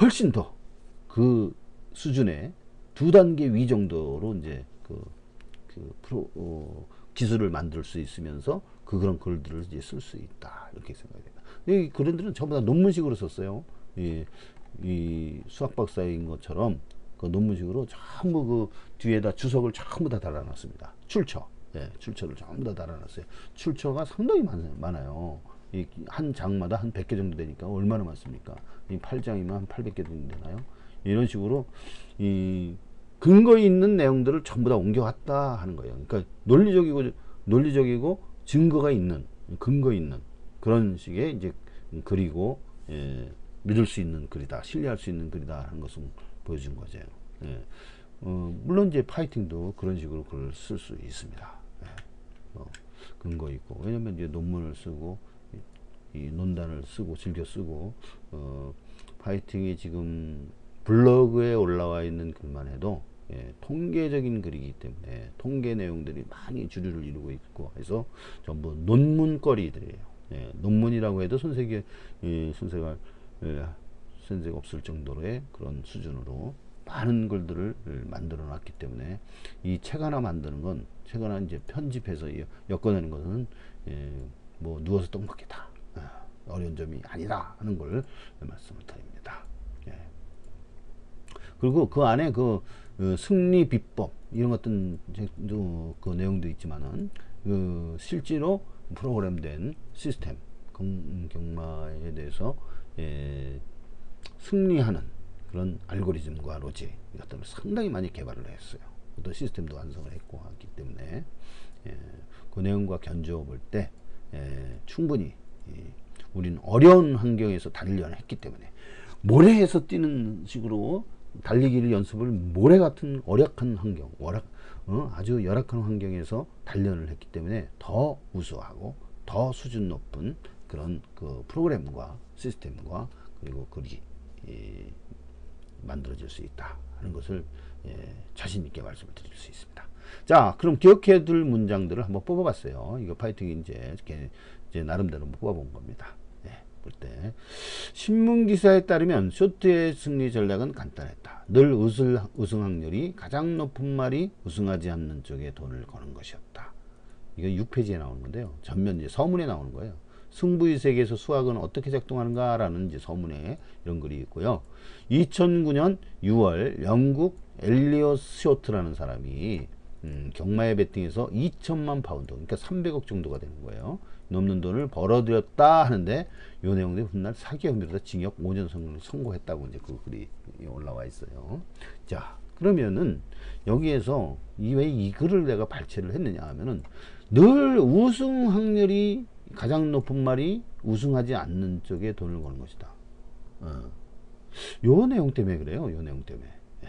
훨씬 더 그 수준의 2단계 위 정도로 이제 기술을 만들 수 있으면서 그런 글들을 이제 쓸 수 있다 이렇게 생각합니다. 이 글들은 전부 다 논문식으로 썼어요. 이 수학 박사인 것처럼 그 논문식으로 전부 그 뒤에다 주석을 전부 다 달아놨습니다. 출처, 출처를 전부 다 달아놨어요. 출처가 상당히 많아요. 한 장마다 한 100개 정도 되니까 얼마나 많습니까? 이 8장이면 한 800개 정도 되나요? 이런 식으로 이 근거 있는 내용들을 전부 다 옮겨왔다 하는 거예요. 그러니까 논리적이고 근거 있는 그런 식의 이제 글이고, 믿을 수 있는 글이다, 신뢰할 수 있는 글이다 하는 것을 보여준 거죠. 물론 이제 파이팅도 그런 식으로 글을 쓸 수 있습니다. 근거 있고, 왜냐면 이제 논문을 쓰고 이 논단을 쓰고 즐겨 쓰고, 파이팅이 지금 블로그에 올라와 있는 글만 해도 통계적인 글이기 때문에 통계 내용들이 많이 주류를 이루고 있고 해서 전부 논문거리들이에요. 논문이라고 해도 손색이 없을 정도로의 그런 수준으로 많은 글들을 만들어 놨기 때문에 이 책 하나 만드는 건, 책 하나 이제 편집해서 엮어내는 것은 뭐 누워서 떡 먹기다, 어려운 점이 아니다 하는 걸 말씀을 드립니다. 그리고 그 안에 승리 비법 이런 것들 그 내용도 있지만은 실제로 프로그램된 시스템 경마에 대해서 승리하는 그런 알고리즘과 로직 이것들을 상당히 많이 개발을 했어요. 또 시스템도 완성을 했고 하기 때문에 그 내용과 견주어 볼 때 충분히 우리는 어려운 환경에서 달리려고 했기 때문에, 모래에서 뛰는 식으로 달리기를 연습을 모래 같은 어렵한 환경, 아주 열악한 환경에서 단련을 했기 때문에 더 우수하고 더 수준 높은 그런 그 프로그램과 시스템과 그리고 글이 만들어질 수 있다 하는 것을 자신 있게 말씀을 드릴 수 있습니다. 자, 그럼 기억해 둘 문장들을 한번 뽑아봤어요. 이거 파이팅 이제 나름대로 뽑아본 겁니다. 볼 때 신문 기사에 따르면 쇼트의 승리 전략은 간단했다. 늘 우승 확률이 가장 높은 말이 우승하지 않는 쪽에 돈을 거는 것이었다. 이거 6페이지에 나오는 건데요. 전면 이제 서문에 나오는 거예요. 승부의 세계에서 수학은 어떻게 작동하는가 라는 이제 서문에 이런 글이 있고요. 2009년 6월 영국 엘리엇 쇼트라는 사람이 경마에 베팅해서 2천만 파운드, 그러니까 300억 정도가 되는 거예요. 넘는 돈을 벌어들였다 하는데, 이 내용들이 훗날 사기 혐의로 징역 5년 선고를 선고했다고 이제 그 글이 올라와 있어요. 자, 그러면은 여기에서 왜 이 글을 내가 발췌를 했느냐 하면은 늘 우승 확률이 가장 높은 말이 우승하지 않는 쪽에 돈을 거는 것이다. 요 내용 때문에 그래요. 요 내용 때문에. 예.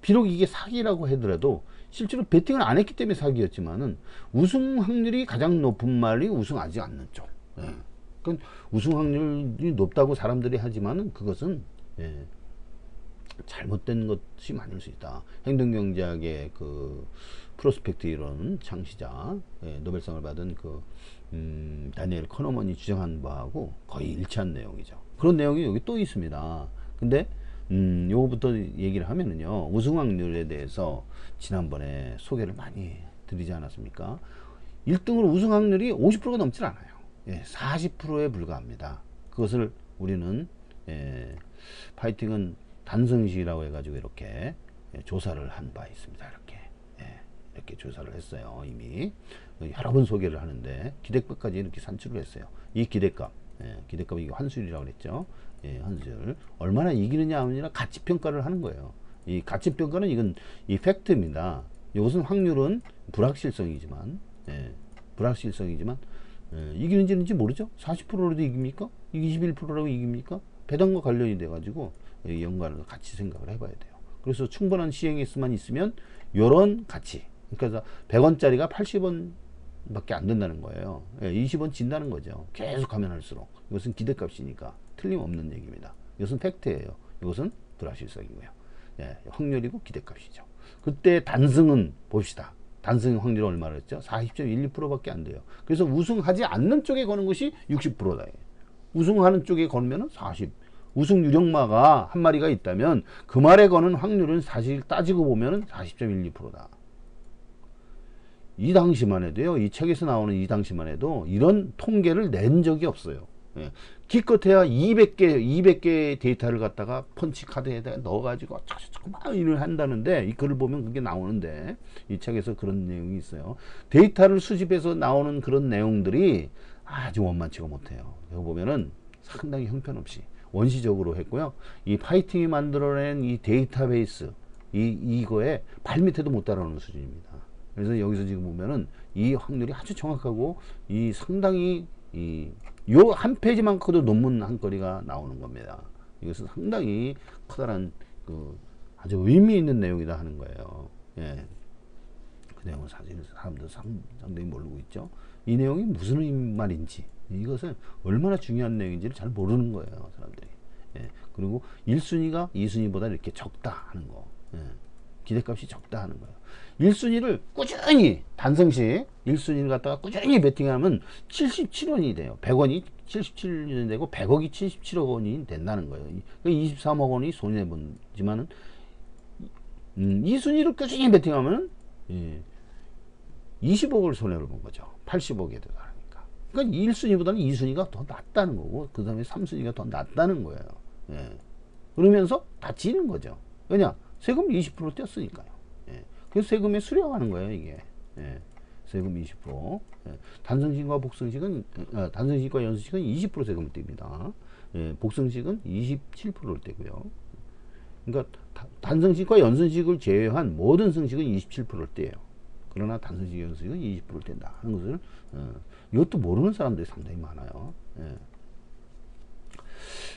비록 이게 사기라고 하더라도 실제로 베팅을 안 했기 때문에 사기였지만은 우승 확률이 가장 높은 말이 우승하지 않는 쪽. 예. 그러니까 우승 확률이 높다고 사람들이 하지만은 그것은 예. 잘못된 것이 많을 수 있다. 행동경제학의 그 프로스펙트 이론 창시자, 예, 노벨상을 받은 그 다니엘 커너먼이 주장한 바하고 거의 일치한 내용이죠. 그런 내용이 여기 또 있습니다. 근데 요거부터 얘기를 하면은요, 우승 확률에 대해서 지난번에 소개를 많이 드리지 않았습니까? 1등으로 우승 확률이 50%가 넘질 않아요. 예, 40%에 불과합니다. 그것을 우리는 예, 파이팅은 단성식이라고 해가지고 이렇게 조사를 한 바 있습니다. 이렇게 조사를 했어요. 이미 여러 번 소개를 하는데 기대값까지 이렇게 산출을 했어요. 이 기대값, 기대값이 이게 환술이라고 그랬죠. 환술 얼마나 이기느냐 아니냐 가치평가를 하는 거예요. 이 가치평가는 이건 이 팩트입니다. 이것은 확률은 불확실성이지만 이기는지 지는지 모르죠. 40%라도 이깁니까? 21%라고 이깁니까? 배당과 관련이 돼 가지고 연관을 같이 생각을 해봐야 돼요. 그래서 충분한 시행횟수만 있으면 요런 가치, 그러니까 100원짜리가 80원 밖에 안 된다는 거예요. 20원 진다는 거죠. 계속 하면 할수록. 이것은 기대값이니까 틀림없는 얘기입니다. 이것은 팩트예요. 이것은 불확실성이고요. 확률이고 기대값이죠. 그때 단승은 봅시다. 단승 확률이 얼마였죠? 40.12% 밖에 안 돼요. 그래서 우승하지 않는 쪽에 거는 것이 60%다. 우승하는 쪽에 걸면은 40. 우승 유력마가 한 마리가 있다면 그 말에 거는 확률은 사실 따지고 보면은 40.12%다. 이 당시만 해도요, 이 책에서 나오는 이 당시만 해도 이런 통계를 낸 적이 없어요. 기껏해야 200개 데이터를 갖다가 펀치 카드에다 넣어가지고 막 일을 한다는데, 이 글을 보면 그게 나오는데, 이 책에서 그런 내용이 있어요. 데이터를 수집해서 나오는 그런 내용들이 아주 원만치가 못해요. 이거 보면은 상당히 형편없이 원시적으로 했고요. 이 파이팅이 만들어낸 이 데이터베이스, 이거에 발밑에도 못 따라오는 수준입니다. 그래서 여기서 지금 보면은 이 확률이 아주 정확하고 이 상당히 요 한 페이지만 커도 논문 한 거리가 나오는 겁니다. 이것은 상당히 커다란 그 아주 의미 있는 내용이다 하는 거예요. 예. 그 내용은 사실 사람들 상당히 모르고 있죠. 이 내용이 무슨 말인지, 이것은 얼마나 중요한 내용인지를 잘 모르는 거예요, 사람들이. 예. 그리고 1순위가 2순위보다 이렇게 적다 하는 거. 예. 기대값이 적다 하는 거예요. 1순위를 꾸준히 단성식 1순위를 갖다가 꾸준히 베팅하면 77원이 돼요. 100원이 77원이 되고 100억이 77억 원이 된다는 거예요. 23억 원이 손해보지만은 2순위를 꾸준히 베팅하면 20억을 손해를 본 거죠. 80억에 들어가니까. 그러니까 1순위보다는 2순위가 더 낫다는 거고, 그 다음에 3순위가 더 낫다는 거예요. 예. 그러면서 다 지는 거죠. 왜냐? 세금 20% 떼었으니까요. 예. 그래서 세금에 수령하는 거예요, 이게. 예. 세금 20%. 예. 단성식과 복성식은, 단성식과 연성식은 20% 세금을 뗍니다. 예. 복성식은 27%를 떼고요. 그러니까 단성식과 연성식을 제외한 모든 성식은 27%를 떼요. 그러나 단성식, 연성식은 20%를 뗀다 하는 것을, 이것도 모르는 사람들이 상당히 많아요. 예.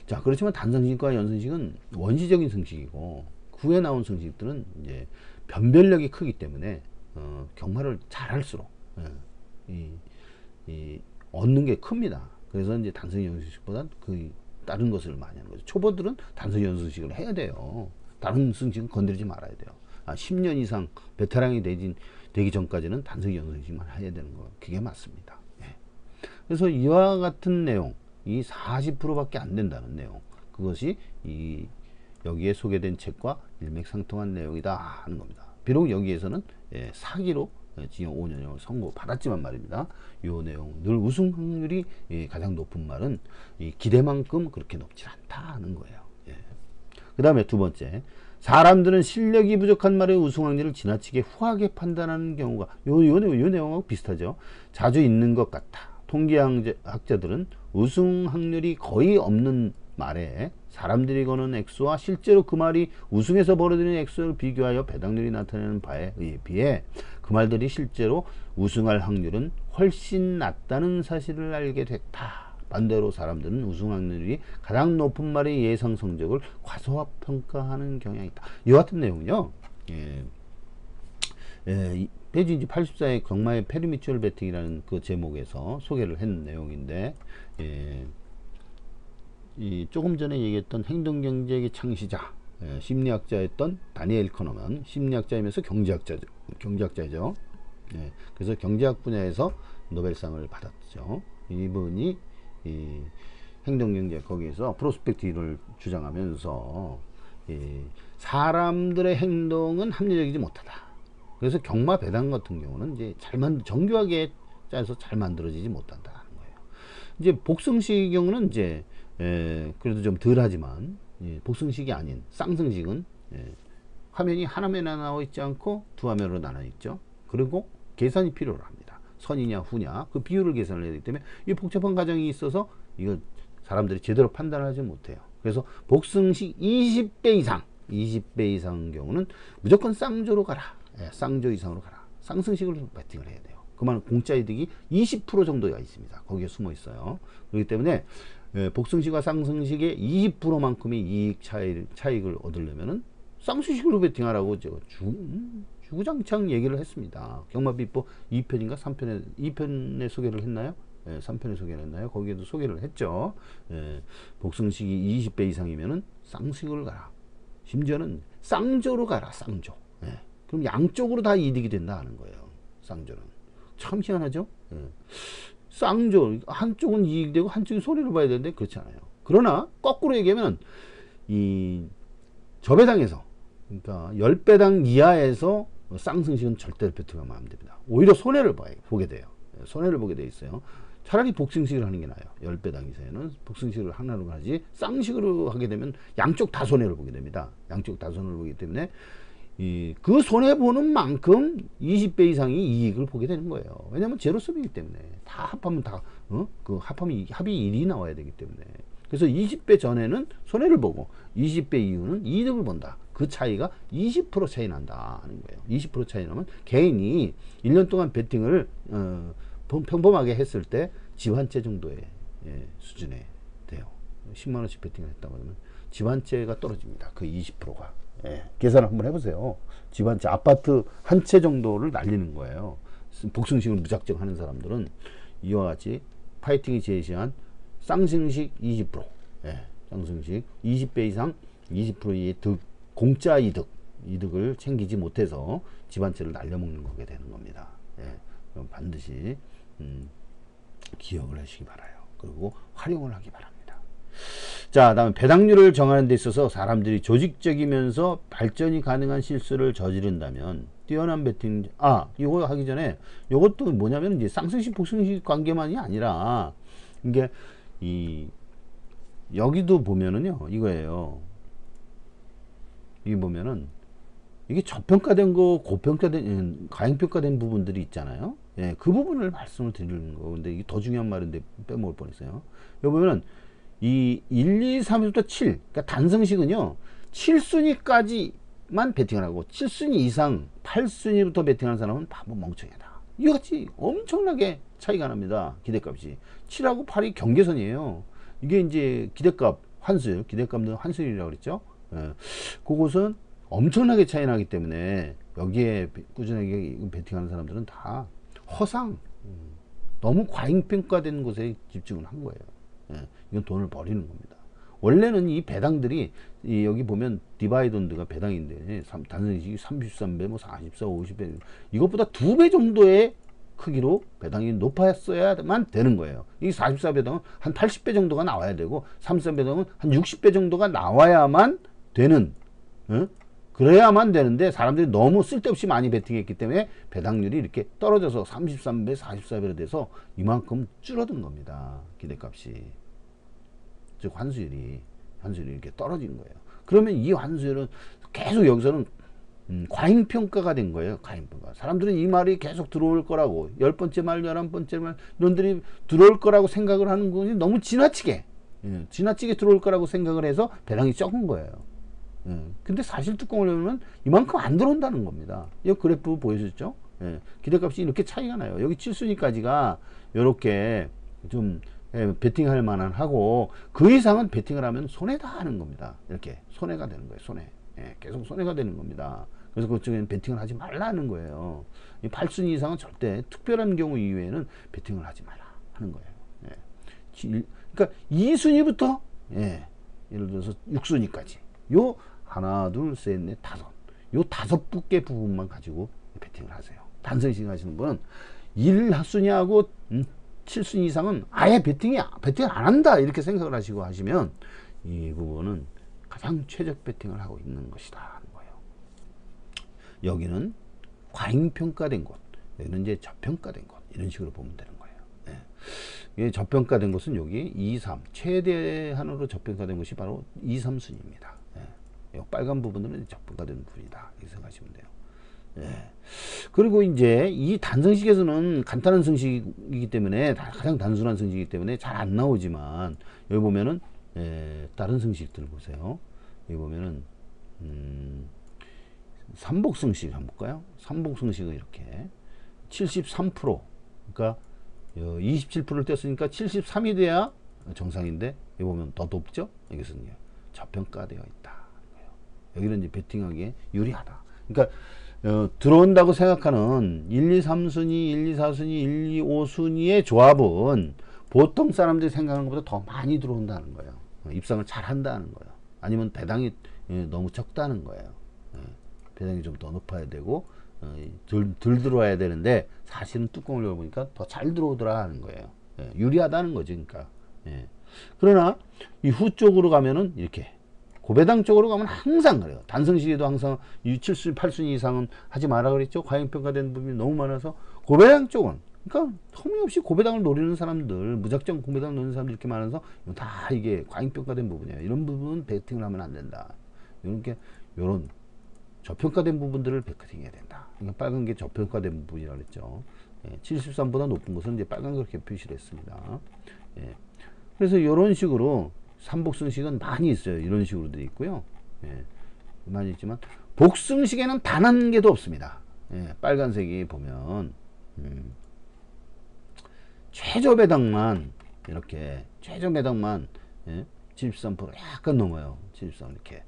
자, 그렇지만 단성식과 연성식은 원시적인 성식이고, 후에 나온 성식들은 이제 변별력이 크기 때문에 경마를 잘할수록 얻는 게 큽니다. 그래서 이제 단성 연습식보다 그 다른 것을 많이 하는 거죠. 초보들은 단성 연습식을 해야 돼요. 다른 성식은 건드리지 말아야 돼요. 10년 이상 베테랑이 되기 전까지는 단성 연습식만 해야 되는 거, 그게 맞습니다. 예. 그래서 이와 같은 내용, 이 40%밖에 안 된다는 내용, 그것이 여기에 소개된 책과 일맥상통한 내용이다 하는 겁니다. 비록 여기에서는 사기로 징역 5년형을 선고받았지만 말입니다. 이 내용, 늘 우승 확률이 가장 높은 말은 기대만큼 그렇게 높지 않다 하는 거예요. 그 다음에 두 번째, 사람들은 실력이 부족한 말의 우승 확률을 지나치게 후하게 판단하는 경우가, 요 내용하고 비슷하죠. 자주 있는 것 같다. 통계학자들은 우승 확률이 거의 없는 말에 사람들이 거는 액수와 실제로 그 말이 우승해서 벌어들이는 액수를 비교하여 배당률이 나타내는 바에 비해 그 말들이 실제로 우승할 확률은 훨씬 낮다는 사실을 알게 됐다. 반대로 사람들은 우승 확률이 가장 높은 말의 예상 성적을 과소평가하는 경향이 있다. 이와 같은 내용은요. 페이지 84의 경마의 페리미추얼 베팅이라는 그 제목에서 소개를 했는 내용인데, 이 조금 전에 얘기했던 행동경제의 창시자, 심리학자였던 다니엘 커너먼, 심리학자이면서 경제학자죠. 그래서 경제학 분야에서 노벨상을 받았죠. 이분이 이 행동경제 거기에서 프로스펙티브를 주장하면서 사람들의 행동은 합리적이지 못하다. 그래서 경마 배당 같은 경우는 이제 정교하게 짜서 잘 만들어지지 못한다는 거예요. 이제 복승식의 경우는 이제 그래도 좀 덜하지만, 복승식이 아닌 쌍승식은 화면이 한 화면에 나와 있지 않고 두 화면으로 나눠 있죠. 그리고 계산이 필요로 합니다. 선이냐 후냐 그 비율을 계산을 해야 되기 때문에 이 복잡한 과정이 있어서 이거 사람들이 제대로 판단하지 못해요. 그래서 복승식 20배 이상 경우는 무조건 쌍조로 가라. 쌍조 이상으로 가라. 쌍승식으로 배팅을 해야 돼요. 그만 공짜 이득이 20% 정도가 있습니다. 거기에 숨어 있어요. 그렇기 때문에 복승식과 쌍승식의 20%만큼의 이익 차익을 얻으려면은 쌍승식으로 배팅하라고 제가 주구장창 얘기를 했습니다. 경마비법 2편인가 3편에 2편에 소개를 했나요? 3편에 소개를 했나요? 거기에도 소개를 했죠. 복승식이 20배 이상이면은 쌍승식으로 가라. 심지어는 쌍조로 가라. 쌍조. 그럼 양쪽으로 다 이득이 된다 하는 거예요. 쌍조는. 참 희한하죠? 쌍조, 한쪽은 이익이 되고 한쪽이 손해를 봐야 되는데 그렇지 않아요. 그러나 거꾸로 얘기하면 이 저배당에서, 그러니까 10배당 이하에서 쌍승식은 절대로 배팅하면 안 됩니다. 오히려 손해를 보게 돼요. 손해를 보게 돼 있어요. 차라리 복승식을 하는 게 나아요. 10배당 이상에는 복승식을 하나로 하지, 쌍식으로 하게 되면 양쪽 다 손해를 보게 됩니다. 양쪽 다 손해를 보기 때문에 그 손해보는 만큼 20배 이상의 이익을 보게 되는 거예요. 왜냐면 제로섬이기 때문에 다 합하면 그 합이 1이 나와야 되기 때문에. 그래서 20배 전에는 손해를 보고 20배 이후는 이득을 본다. 그 차이가 20% 차이 난다 하는 거예요. 20% 차이 나면 개인이 1년 동안 베팅을 평범하게 했을 때 집 한 채 정도의 수준에 돼요. 10만원씩 베팅을 했다고 하면 집 한 채가 떨어집니다. 그 20%가. 계산 한번 해보세요. 집 한 채, 아파트 한 채 정도를 날리는 거예요. 복승식을 무작정 하는 사람들은 이와 같이 파이팅이 제시한 쌍승식 20%, 쌍승식 20배 이상 20%의 공짜 이득을 챙기지 못해서 집 한 채를 날려먹는 거게 되는 겁니다. 그럼 반드시 기억을 하시기 바라요. 그리고 활용을 하기 바랍니다. 자, 다음에 배당률을 정하는 데 있어서 사람들이 조직적이면서 발전이 가능한 실수를 저지른다면 뛰어난 배팅, 이거 하기 전에 이것도 뭐냐면 이제 쌍승식 복승식 관계만이 아니라 이게 여기도 보면은요 이거예요. 여기 보면은 이게 저평가된 거, 고평가된, 과잉평가된 부분들이 있잖아요. 그 부분을 말씀을 드리는 거. 근데 이게 더 중요한 말인데 빼먹을 뻔했어요. 여기 보면은 이 1, 2, 3부터 7, 그러니까 단승식은요 7순위까지만 베팅을 하고 7순위 이상 8순위부터 베팅하는 사람은 바보 멍청이다. 이와 같이 엄청나게 차이가 납니다. 기대값이 7하고 8이 경계선이에요. 이게 이제 기대값 환수율, 기대값은 환수율이라고 그랬죠. 그것은 엄청나게 차이 나기 때문에 여기에 꾸준하게 베팅하는 사람들은 다 허상, 너무 과잉평가된 곳에 집중을 한 거예요. 이건 돈을 버리는 겁니다. 원래는 이 배당들이 여기 보면 디바이던드가 배당인데 단순히 33배, 뭐 44, 50배 이것보다 2배 정도의 크기로 배당이 높았어야만 되는 거예요. 이 44배당은 한 80배 정도가 나와야 되고 33배당은 한 60배 정도가 나와야만 되는, 그래야만 되는데 사람들이 너무 쓸데없이 많이 베팅했기 때문에 배당률이 이렇게 떨어져서 33배, 44배로 돼서 이만큼 줄어든 겁니다. 기대값이. 즉 환수율이 이렇게 떨어진 거예요. 그러면 이 환수율은 계속 여기서는 과잉평가가 된 거예요. 과잉평가. 사람들은 이 말이 계속 들어올 거라고 10번째 말, 11번째 말 이런들이 들어올 거라고 생각을 하는 것이 너무 지나치게 예, 지나치게 들어올 거라고 생각을 해서 배당이 적은 거예요. 예, 근데 사실 뚜껑을 열면 이만큼 안 들어온다는 겁니다. 이 그래프 보여줬죠? 예, 기대값이 이렇게 차이가 나요. 여기 7순위까지가 이렇게 좀 예, 베팅할 만한 하고 그 이상은 베팅을 하면 손해다 하는 겁니다. 이렇게 손해가 되는 거예요. 손해. 예, 계속 손해가 되는 겁니다. 그래서 그쪽에는 베팅을 하지 말라는 거예요. 이 8순위 이상은 절대 특별한 경우 이외에는 베팅을 하지 말라 하는 거예요. 예. 그러니까 2순위부터 예, 예를 들어서 6순위까지 요 하나 둘 셋 넷 다섯 요 5개 부분만 가지고 베팅을 하세요. 단성식 하시는 분은 1순위하고 7순위 이상은 아예 베팅을 안 한다 이렇게 생각을 하시고 하시면 이 부분은 가장 최적 베팅을 하고 있는 것이다 하는 거예요. 여기는 과잉평가된 곳, 여기는 이제 저평가된 곳 이런 식으로 보면 되는 거예요. 예. 저평가된 곳은 여기 2, 3 최대한으로 저평가된 것이 바로 2, 3순위입니다. 예. 빨간 부분들은 저평가된 부분이다 이렇게 생각하시면 돼요. 예. 그리고 이제 이 단성식에서는 간단한 성식이기 때문에 가장 단순한 성식이기 때문에 잘 안 나오지만 여기 보면은 예, 다른 성식들 보세요. 여기 보면은 삼복성식 한번 볼까요? 삼복성식은 이렇게 73% 그러니까 27%를 뗐으니까 73이 돼야 정상인데 여기 보면 더 높죠? 여기서는 저평가되어 있다. 여기는 이제 베팅하기에 유리하다. 그러니까 들어온다고 생각하는 1, 2, 3순위, 1, 2, 4순위, 1, 2, 5순위의 조합은 보통 사람들이 생각하는 것보다 더 많이 들어온다는 거예요. 입상을 잘 한다는 거예요. 아니면 배당이 너무 적다는 거예요. 배당이 좀 더 높아야 되고 덜 들어와야 되는데 사실은 뚜껑을 열어보니까 더 잘 들어오더라 하는 거예요. 유리하다는 거죠. 그러니까. 그러나 이 후 쪽으로 가면은 이렇게 고배당 쪽으로 가면 항상 그래요. 단성식에도 항상 7순위, 8순위 이상은 하지 마라 그랬죠. 과잉평가된 부분이 너무 많아서 고배당 쪽은 그러니까 터무니없이 고배당을 노리는 사람들, 무작정 고배당을 노리는 사람들 이렇게 많아서 다 이게 과잉평가된 부분이에요. 이런 부분은 베팅을 하면 안 된다. 이런 저평가된 부분들을 베팅해야 된다. 그러니까 빨간 게 저평가된 부분이라고 그랬죠. 73보다 높은 것은 이제 빨간 그렇게 표시를 했습니다. 그래서 이런 식으로 삼복승식은 많이 있어요. 이런 식으로 되어 있고요. 많이 있지만 복승식에는 단 한 개도 없습니다. 빨간색이 보면 최저 배당만 이렇게 최저 배당만 73% 약간 넘어요. 73 이렇게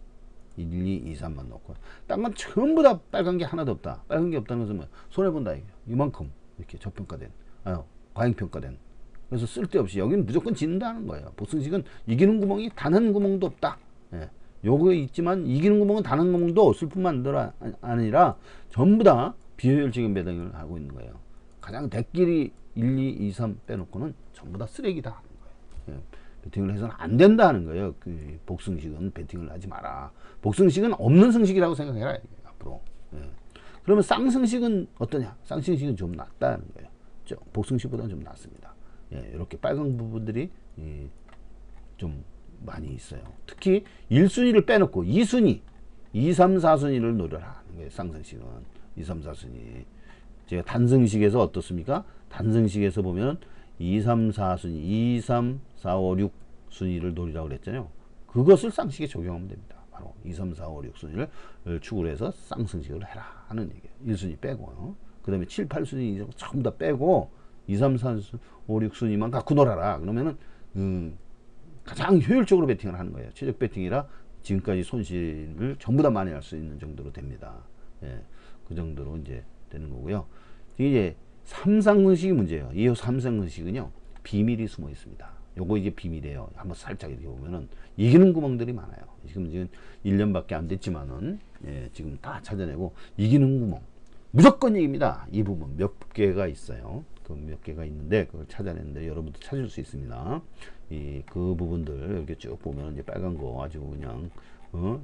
1, 2, 2, 3만 넣고 딴 건 전부 다 빨간 게 하나도 없다. 빨간 게 없다는 것은 뭐 손해본다 이게 이만큼 이렇게 저평가된 과잉평가된 그래서 쓸데없이 여기는 무조건 진다는 거예요. 복승식은 이기는 구멍이 단 한 구멍도 없다. 요거 있지만 이기는 구멍은 단 한 구멍도 없을 뿐만 아니라 전부 다 비효율적인 배당을 하고 있는 거예요. 가장 대끼리 1, 2, 2, 3 빼놓고는 전부 다 쓰레기다 하는 거예요. 베팅을 해서는 안 된다 하는 거예요. 그 복승식은 베팅을 하지 마라. 복승식은 없는 승식이라고 생각해라 앞으로. 그러면 쌍승식은 어떠냐? 쌍승식은 좀 낫다는 거예요. 복승식보다는 좀 낫습니다. 이렇게 빨간 부분들이 좀 많이 있어요. 특히 1순위를 빼놓고 2순위, 2, 3, 4순위를 노려라 하는 거예요. 쌍승식은 2, 3, 4순위. 제가 단승식에서 어떻습니까? 단승식에서 보면 2, 3, 4순위, 2, 3, 4, 5, 6 순위를 노리라고 그랬잖아요. 그것을 쌍식에 적용하면 됩니다. 바로 2, 3, 4, 5, 6 순위를 축을 해서 쌍승식을 해라 하는 얘기예요. 1순위 빼고 그 다음에 7, 8순위 전부 다 빼고 2, 3, 4, 5, 6순위만 갖고 놀아라. 그러면은 가장 효율적으로 베팅을 하는 거예요. 최적 베팅이라 지금까지 손실을 전부 다 만회할 수 있는 정도로 됩니다. 그 정도로 이제 되는 거고요. 이제 삼상승식이 문제예요. 이 삼상승식은요 비밀이 숨어 있습니다. 요거 이제 비밀이에요. 한번 살짝 이렇게 보면은 이기는 구멍들이 많아요. 지금 1년밖에 안 됐지만은 지금 다 찾아내고 이기는 구멍 무조건 이깁니다. 이 부분 몇 개가 있어요. 그 몇 개가 있는데 그걸 찾아내는데 여러분도 찾을 수 있습니다. 그 부분들 이렇게 쭉 보면 이제 빨간 거 아주 그냥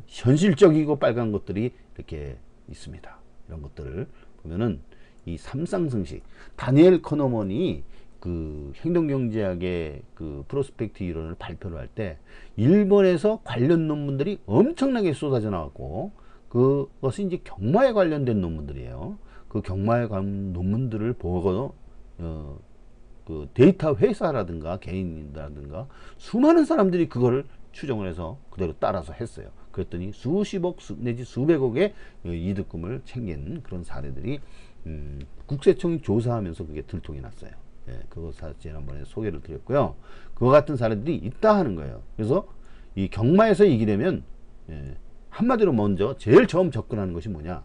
현실적이고 빨간 것들이 이렇게 있습니다. 이런 것들을 보면은 이 삼상승식 다니엘 커너먼이 그 행동경제학의 그 프로스펙트 이론을 발표를 할 때 일본에서 관련 논문들이 엄청나게 쏟아져 나왔고 그것이 이제 경마에 관련된 논문들이에요. 그 경마에 관련 논문들을 보고 그 데이터 회사라든가 개인이라든가 수많은 사람들이 그거를 추정을 해서 그대로 따라서 했어요. 그랬더니 수십억 내지 수백억의 이득금을 챙긴 그런 사례들이 국세청이 조사하면서 그게 들통이 났어요. 예, 그거 지난번에 소개를 드렸고요. 그와 같은 사례들이 있다 하는 거예요. 그래서 이 경마에서 이기려면 한마디로 먼저 제일 처음 접근하는 것이 뭐냐?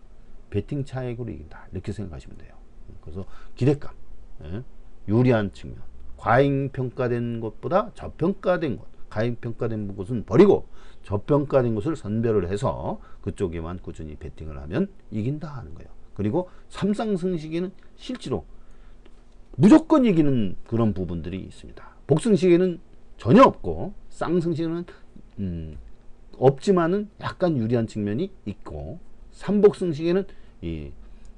베팅 차익으로 이긴다. 이렇게 생각하시면 돼요. 그래서 기대감, 유리한 측면, 과잉평가된 것보다 저평가된 것, 과잉평가된 것은 버리고 저평가된 것을 선별을 해서 그쪽에만 꾸준히 베팅을 하면 이긴다 하는 거예요. 그리고 삼상승시기는 실제로 무조건 이기는 그런 부분들이 있습니다. 복승시기는 전혀 없고 쌍승시기는 없지만은 약간 유리한 측면이 있고 삼복승시기는 이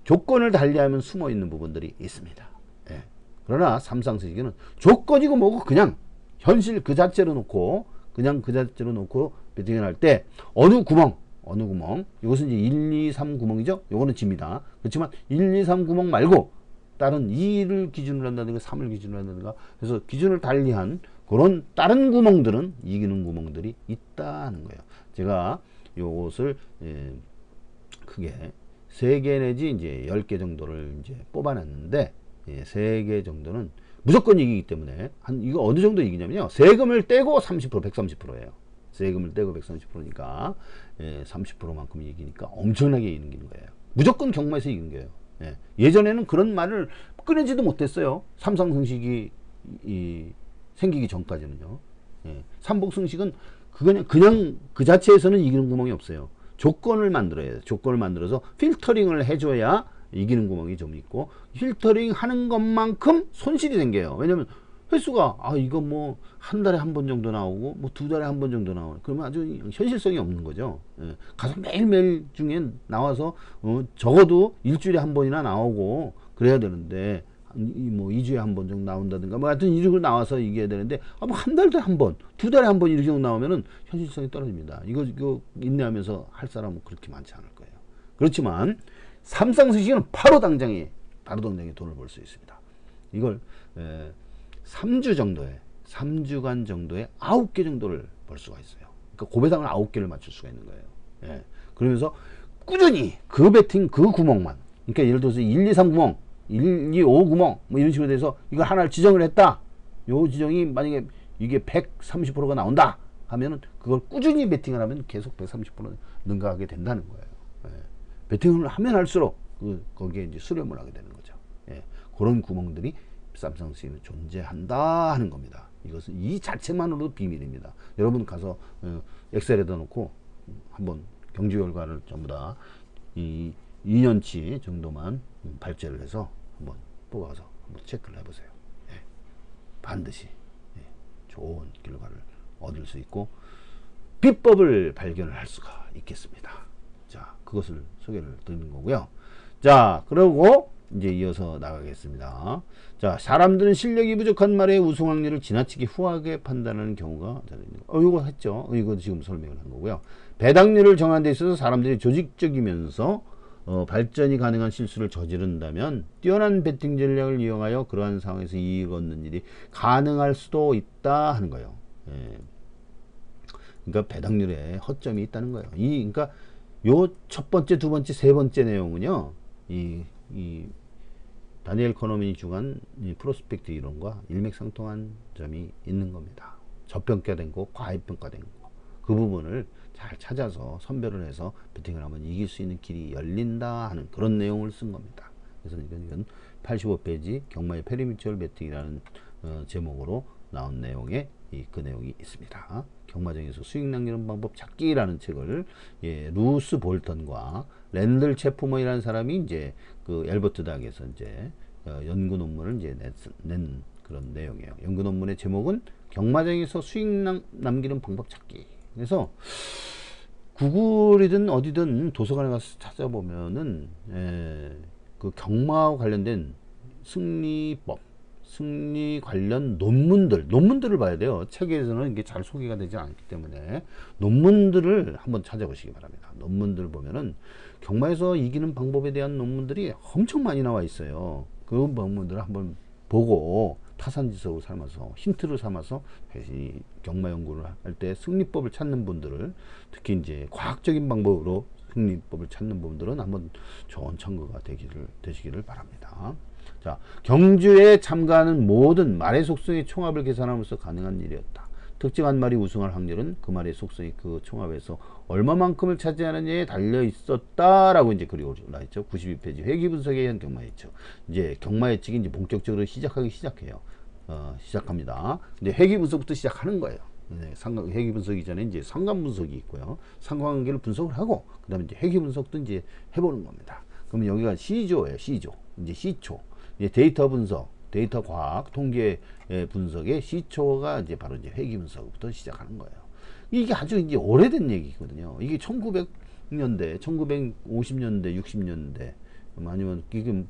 조건을 달리하면 숨어 있는 부분들이 있습니다. 예. 그러나 삼상승시기는 조건이고 뭐고 그냥 현실 그 자체로 놓고 베팅을 할 때 어느 구멍 이것은 이제 1, 2, 3 구멍이죠. 요거는 집니다. 그렇지만 1, 2, 3 구멍 말고 다른 2를 기준으로 한다든가 3을 기준으로 한다든가 해서 기준을 달리한 그런 다른 구멍들은 이기는 구멍들이 있다는 거예요. 제가 요것을 크게 3개 내지 이제 10개 정도를 이제 뽑아놨는데 3개 정도는 무조건 이기기 때문에 이거 어느 정도 이기냐면요. 세금을 떼고 30%, 130%예요. 세금을 떼고 130%니까 30%만큼 이기니까 엄청나게 이기는 거예요. 무조건 경마에서 이기는 거예요. 예전에는 그런 말을 꺼내지도 못했어요. 삼상승식이 생기기 전까지는요. 삼복승식은 그냥 그 자체에서는 이기는 구멍이 없어요. 조건을 만들어야 돼요. 조건을 만들어서 필터링을 해줘야 이기는 구멍이 좀 있고, 필터링 하는 것만큼 손실이 생겨요. 왜냐면 횟수가 이거 뭐 한 달에 한 번 정도 나오고 뭐 2달에 한 번 정도 나오고 그러면 아주 현실성이 없는 거죠. 가서 매일매일 중에 나와서 적어도 일주일에 한 번이나 나오고 그래야 되는데 뭐 2주에 한 번 정도 나온다든가 뭐 하여튼 이렇게 나와서 이겨야 되는데 뭐 한 달에 한 번, 2달에 한 번 이렇게 나오면은 현실성이 떨어집니다. 이거 인내하면서 할 사람은 그렇게 많지 않을 거예요. 그렇지만 삼상승식은 바로 당장에 돈을 벌 수 있습니다. 이걸 3주간 정도에 9개 정도를 벌 수가 있어요. 그러니까 고배당을 9개를 맞출 수가 있는 거예요. 그러면서 꾸준히 그 베팅 그 구멍만, 그러니까 예를 들어서 1, 2, 3 구멍, 1, 2, 5 구멍 뭐 이런 식으로 돼서 이걸 하나를 지정을 했다. 요 지정이 만약에 이게 130%가 나온다 하면은 그걸 꾸준히 베팅을 하면 계속 130% 능가하게 된다는 거예요. 베팅을 하면 할수록 거기에 이제 수렴을 하게 되는 거죠. 그런 구멍들이 삼성스는 존재한다 하는 겁니다. 이것은 이 자체만으로도 비밀입니다. 여러분 가서 엑셀에다 놓고 한번 경주 결과를 전부 다 이 2년치 정도만 발제를 해서 한번 뽑아서 한번 체크를 해보세요. 반드시 좋은 결과를 얻을 수 있고 비법을 발견을 할 수가 있겠습니다. 자, 그것을 소개를 드리는 거고요. 자, 그리고 이제 이어서 나가겠습니다. 자, 사람들은 실력이 부족한 말에 우승 확률을 지나치게 후하게 판단하는 경우가 이거 했죠. 이거 지금 설명을 한 거고요. 배당률을 정하는 데 있어서 사람들이 조직적이면서 발전이 가능한 실수를 저지른다면 뛰어난 베팅 전략을 이용하여 그러한 상황에서 이익 얻는 일이 가능할 수도 있다 하는 거예요. 그러니까 배당률에 허점이 있다는 거예요. 그러니까 요 첫 번째, 두 번째, 세 번째 내용은요, 이 다니엘 커너맨이 주간 프로스펙트 이론과 일맥상통한 점이 있는 겁니다. 저평가된 거, 과잉평가된 거, 그 부분을 잘 찾아서 선별을 해서 베팅을 하면 이길 수 있는 길이 열린다 하는 그런 내용을 쓴 겁니다. 그래서 이건 85페이지 경마의 페리미추얼 베팅이라는 제목으로 나온 내용에 그 내용이 있습니다. 경마장에서 수익 남기는 방법 찾기라는 책을 루스 볼턴과 랜들 체프먼이라는 사람이 이제 그 엘버트 대학에서 이제 연구 논문을 이제 낸 그런 내용이에요. 연구 논문의 제목은 경마장에서 수익 남기는 방법 찾기. 그래서 구글이든 어디든 도서관에 가서 찾아보면은 그 경마와 관련된 승리법, 승리 관련 논문들을 봐야 돼요. 책에서는 이게 잘 소개가 되지 않기 때문에 논문들을 한번 찾아보시기 바랍니다. 논문들 보면은 경마에서 이기는 방법에 대한 논문들이 엄청 많이 나와 있어요. 그 논문들을 한번 보고 타산지석을 삼아서 힌트를 삼아서 이 경마 연구를 할 때 승리법을 찾는 분들을, 특히 이제 과학적인 방법으로 승리법을 찾는 분들은 한번 좋은 참고가 되시기를 바랍니다. 자, 경주에 참가하는 모든 말의 속성의 총합을 계산함으로써 가능한 일이었다. 특정한 말이 우승할 확률은 그 말의 속성이 그 총합에서 얼마만큼을 차지하느냐에 달려 있었다라고 이제 글이 올라 있죠. 92페이지 회귀 분석에 의한 경마 예측. 이제 경마 예측이 이제 본격적으로 시작해요. 시작합니다. 근데 회귀 분석부터 시작하는 거예요. 네, 회귀 분석 이전에 이제 상관 분석이 있고요. 상관관계를 분석을 하고, 그 다음에 이제 회귀 분석도 이제 해보는 겁니다. 그러면 여기가 C조예요. C조. 이제 C초. 이제 데이터 분석, 데이터 과학, 통계 분석의 C초가 이제 바로 이제 회귀 분석부터 시작하는 거예요. 이게 아주 이제 오래된 얘기거든요. 이게 1900년대, 1950년대, 60년대, 아니면 지금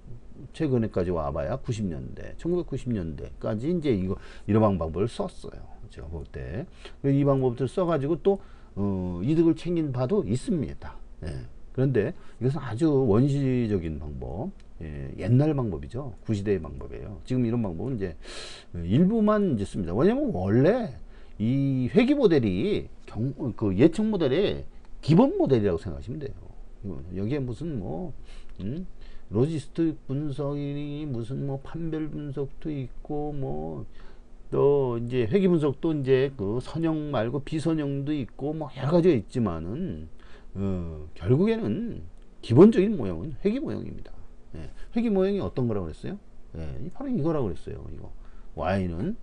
최근에까지 와봐야 90년대, 1990년대까지 이제 이런 방법을 썼어요. 제가 볼 때. 이 방법을 써가지고 또, 이득을 챙긴 바도 있습니다. 예. 그런데 이것은 아주 원시적인 방법, 예, 옛날 방법이죠. 구시대의 방법이에요. 지금 이런 방법은 이제 일부만 이제 씁니다. 왜냐면 원래 이 회귀 모델이 그 예측 모델의 기본 모델이라고 생각하시면 돼요. 여기에 무슨 뭐, 로지스트 분석이 무슨 뭐 판별 분석도 있고, 뭐 또 이제 회귀 분석도 이제 그 선형 말고 비선형도 있고 뭐 여러 가지가 있지만은 결국에는 기본적인 모형은 회귀 모형입니다. 예, 회귀 모형이 어떤 거라고 그랬어요? 예, 바로 이거라고 그랬어요. 이거 y는,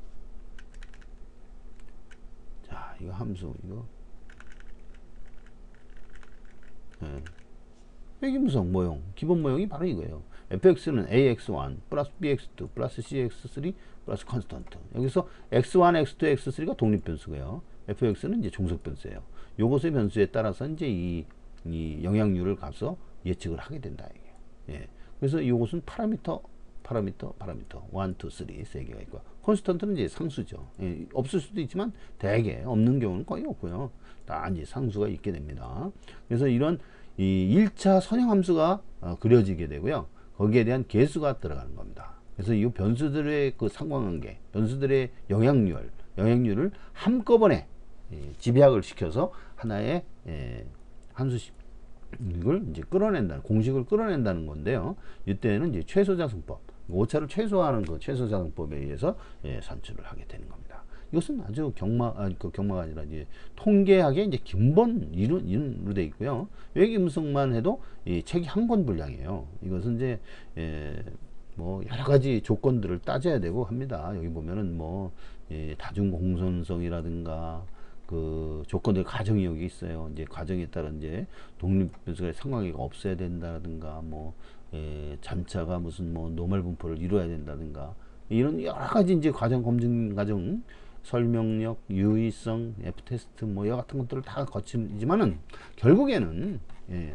자, 이거 함수 이거, 예, 회귀 분석 모형 기본 모형이 바로 이거예요. fx는 ax1 플러스 bx2 플러스 cx3 플러스 컨스턴트. 여기서 x1, x2, x3가 독립 변수고요. fx는 이제 종속 변수예요. 요것의 변수에 따라서 이제 이 영향률을 값서 예측을 하게 된다 이게. 예. 그래서 이것은 파라미터 1, 2, 3 세 개가 있고, 콘스턴트는 이제 상수죠. 예. 없을 수도 있지만 대개 없는 경우는 거의 없고요. 다 이제 상수가 있게 됩니다. 그래서 이런 이 1차 선형 함수가 그려지게 되고요. 거기에 대한 계수가 들어가는 겁니다. 그래서 이 변수들의 그 상관관계, 변수들의 영향률을 한꺼번에 집약을 시켜서 하나의 함수식을 이제 공식을 끌어낸다는 건데요. 이때는 이제 최소자승법, 오차를 최소화하는 그 최소자승법에 의해서 산출을 하게 되는 겁니다. 이것은 아주 경마가 아니라 이제 통계학의 이제 기본 이론으로 되어 있고요. 회귀 분석만 해도 이 책이 한 권 분량이에요. 이것은 이제 뭐 여러 가지 조건들을 따져야 되고 합니다. 여기 보면은 뭐 다중 공선성이라든가 그 조건들 가정이 여기 있어요. 이제 가정에 따라 이제 독립 변수의 상관계가 없어야 된다든가, 뭐 잠차가 무슨 뭐 노멀 분포를 이루어야 된다든가, 이런 여러 가지 이제 검증 과정, 설명력, 유의성, F테스트 뭐 여러 같은 것들을 다 거치지만은 결국에는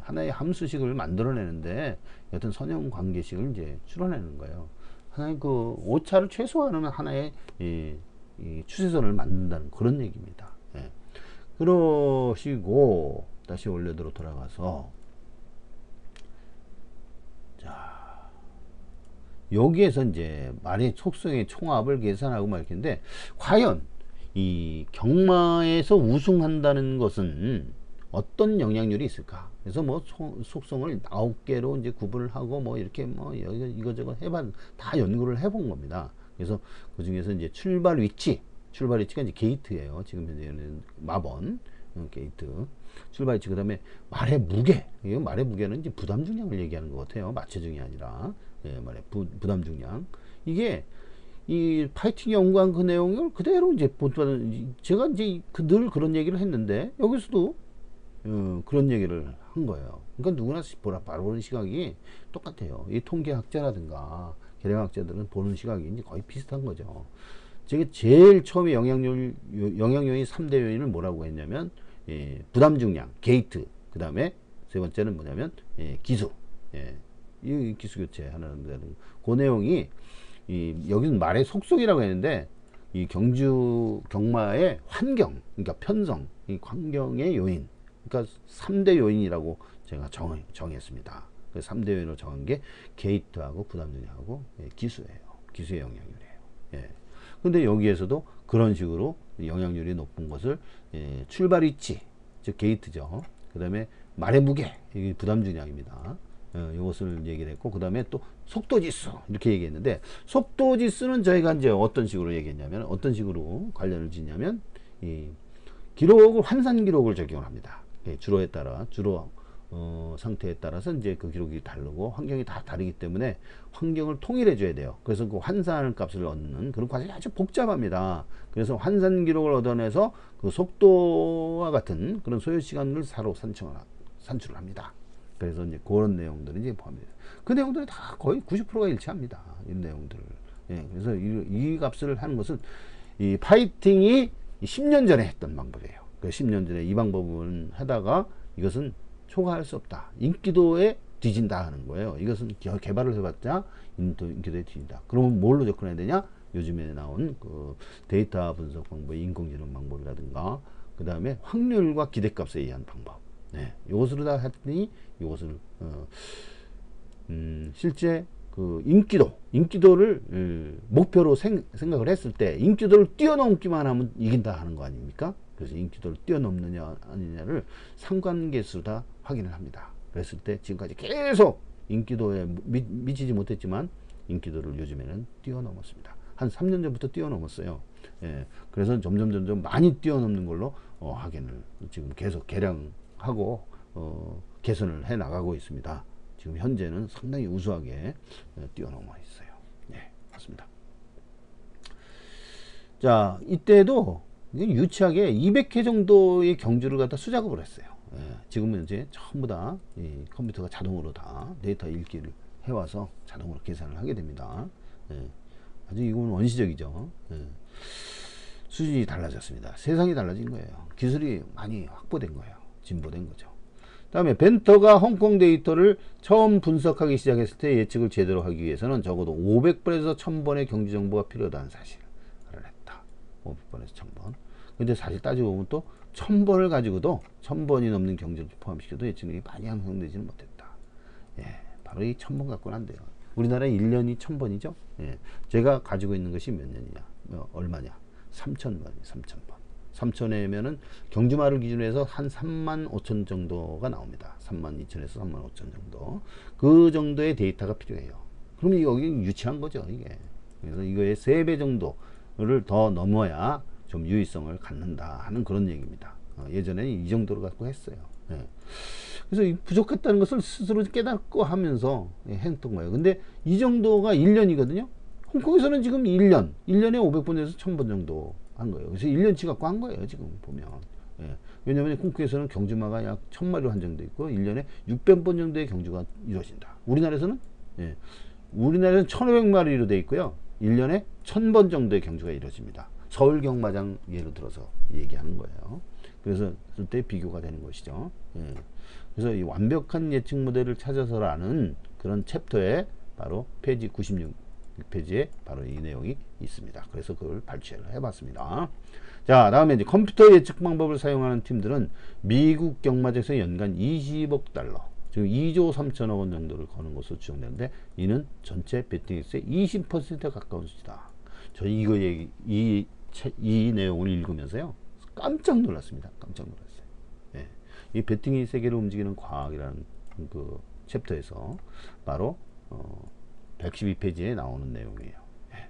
하나의 함수식을 만들어내는데 어떤 선형 관계식을 이제 추론하는 거예요. 하나의 그 오차를 최소화하는 하나의 이 추세선을 만든다는 그런 얘기입니다. 예. 그러시고 다시 원래대로 돌아가서, 자, 여기에서 이제 말의 속성의 총합을 계산하고 말 텐데, 과연 이 경마에서 우승한다는 것은 어떤 영향률이 있을까? 그래서 뭐 속성을 9개로 이제 구분을 하고 뭐 이렇게 뭐 이거저거 다 연구를 해본 겁니다. 그래서 그 중에서 이제 출발 위치가 이제 게이트예요. 지금 현재는 마번 게이트 출발 위치, 그다음에 말의 무게. 이거 말의 무게는 이제 부담 중량을 얘기하는 것 같아요. 마체중이 아니라 말의 부담 중량. 이게 이 파이팅 연구한 그 내용을 그대로 이제 제가 이제 늘 그런 얘기를 했는데 여기서도 그런 얘기를 한 거예요. 그러니까 누구나 바라보는 시각이 똑같아요. 이 통계학자라든가 계량학자들은 보는 시각이 이제 거의 비슷한 거죠. 제가 제일 처음에 영향 요인 3대 요인을 뭐라고 했냐면 부담 중량, 게이트, 그 다음에 세 번째는 뭐냐면 기수, 이 기수 교체 하는 그 내용이 여기는 말의 속성이라고 했는데 이 경마의 환경, 그러니까 편성, 이 환경의 요인, 그러니까 3대 요인이라고 제가 정했습니다. 그 3대 요인으로 정한 게 게이트하고 부담 중량하고 기수예요. 기수의 영향률이에요. 예. 근데 여기에서도 그런 식으로 영향률이 높은 것을 출발 위치, 즉 게이트죠. 그 다음에 말의 무게, 이게 부담 중량입니다. 이것을 얘기를 했고, 그 다음에 또 속도 지수 이렇게 얘기했는데, 속도 지수는 저희가 이제 어떤 식으로 얘기했냐면, 어떤 식으로 관련을 짓냐면, 이 기록을 환산 기록을 적용을 합니다. 주로에 따라 주로 상태에 따라서 이제 그 기록이 다르고 환경이 다 다르기 때문에 환경을 통일해 줘야 돼요. 그래서 그 환산 값을 얻는 그런 과정이 아주 복잡합니다. 그래서 환산 기록을 얻어내서 그 속도와 같은 그런 소요 시간을 사로 산출을 합니다. 그래서 이제 그런 내용들이 이제 포함돼요. 그 내용들이 다 거의 90%가 일치합니다. 이 내용들을. 예, 그래서 이 값을 하는 것은 이 파이팅이 10년 전에 했던 방법이에요. 그 10년 전에 이 방법은 하다가 이것은 초과할 수 없다. 인기도에 뒤진다 하는 거예요. 이것은 개발을 해봤자 인기도에 뒤진다. 그러면 뭘로 접근해야 되냐? 요즘에 나온 그 데이터 분석 방법, 인공지능 방법이라든가, 그 다음에 확률과 기대값에 의한 방법. 네, 이것으로 다 했더니 이것을 실제 그 인기도를 목표로 생각을 했을 때 인기도를 뛰어넘기만 하면 이긴다 하는 거 아닙니까? 그래서 인기도를 뛰어넘느냐 아니냐를 상관계수로 다 확인을 합니다. 그랬을 때 지금까지 계속 인기도에 미치지 못했지만 인기도를 요즘에는 뛰어넘었습니다. 한 3년 전부터 뛰어넘었어요. 예, 그래서 점점 많이 뛰어넘는 걸로 확인을 지금 계속 개량하고 개선을 해 나가고 있습니다. 지금 현재는 상당히 우수하게 뛰어넘어 있어요. 네, 맞습니다. 자, 이때도 유치하게 200회 정도의 경주를 갖다 수작업을 했어요. 예, 지금은 이제 전부 다 이 컴퓨터가 자동으로 다 데이터 읽기를 해와서 자동으로 계산을 하게 됩니다. 예, 아주 이건 원시적이죠. 예, 수준이 달라졌습니다. 세상이 달라진 거예요. 기술이 많이 확보된 거예요. 진보된 거죠. 다음에 벤터가 홍콩 데이터를 처음 분석하기 시작했을 때 예측을 제대로 하기 위해서는 적어도 500번에서 1000번의 경지 정보가 필요하다는 사실을 했다. 500번에서 1000번. 근데 사실 따지고 보면 또 1000번을 가지고도 1000번이 넘는 경지를 포함시켜도 예측력이 많이 향상되지는 못했다. 예, 바로 이 1000번 갖고는 안 돼요. 우리나라의 1년이 1000번이죠. 예, 제가 가지고 있는 것이 몇 년이냐, 얼마냐? 3000번이에요. 3000번. 3000회면은 경주마를 기준으로 해서 한 35,000 정도가 나옵니다. 32,000에서 35,000 정도. 그 정도의 데이터가 필요해요. 그러면 여기 유치한 거죠, 이게. 그래서 이거의 3배 정도를 더 넘어야 좀 유의성을 갖는다 하는 그런 얘기입니다. 예전에는 이 정도로 갖고 했어요. 예. 그래서 부족했다는 것을 스스로 깨닫고 하면서 했던 거예요. 근데 이 정도가 1년이거든요. 홍콩에서는 지금 1년에 500번에서 1000번 정도 한 거예요. 그래서 1년치 갖고 한 거예요, 지금 보면. 예. 왜냐하면 홍콩에서는 경주마가 약 1000마리로 한정되어 있고 1년에 600번 정도의 경주가 이루어진다. 우리나라에서는 1500마리로 되어 있고요. 1년에 1000번 정도의 경주가 이루어집니다. 서울 경마장 예를 들어서 얘기하는 거예요. 그래서 그때 비교가 되는 것이죠. 예. 그래서 이 완벽한 예측 모델을 찾아서라는 그런 챕터에 바로 페이지 96페이지에 바로 이 내용이 있습니다. 그래서 그걸 발췌를 해봤습니다. 자, 다음에 이제 컴퓨터 예측 방법을 사용하는 팀들은 미국 경마장에서 연간 20억 달러, 즉 2조 3천억 원 정도를 거는 것으로 추정되는데, 이는 전체 베팅액수의 20%에 가까운 수치다. 저 이 내용을 읽으면서요, 깜짝 놀랐습니다. 깜짝 놀랐어요. 예. 이 베팅이 세계를 움직이는 과학이라는 그 챕터에서 바로 112페이지에 나오는 내용이에요. 예.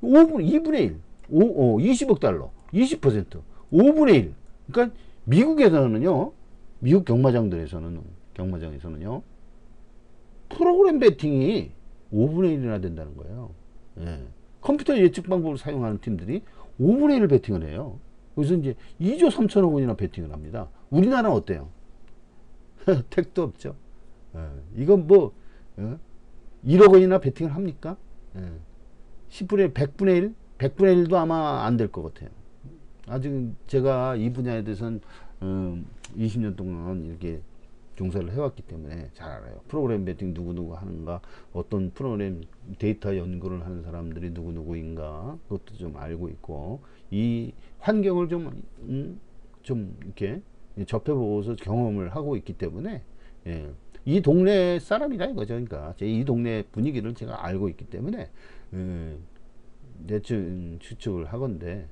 2분의 1, 20억 달러, 20%, 5분의 1. 그러니까 미국에서는요, 미국 경마장에서는요, 프로그램 베팅이 5분의 1이나 된다는 거예요. 예. 컴퓨터 예측 방법을 사용하는 팀들이 5분의 1을 베팅을 해요. 그래서 이제 2조 3천억 원이나 베팅을 합니다. 우리나라는 어때요? 택도 없죠. 이건 뭐 1억 원이나 베팅을 합니까? 10분의 100분의 1? 100분의 1도 아마 안 될 것 같아요. 아직 제가 이 분야에 대해서는 20년 동안 이렇게 종사를 해왔기 때문에 잘 알아요. 프로그램 베팅 누구누구 하는가, 어떤 프로그램 데이터 연구를 하는 사람들이 누구누구인가, 그것도 좀 알고 있고, 이 환경을 좀 이렇게 접해보고서 경험을 하고 있기 때문에, 예, 이 동네 사람이다 이거죠. 그러니까 이 동네 분위기를 제가 알고 있기 때문에 대충 추측을 하건데,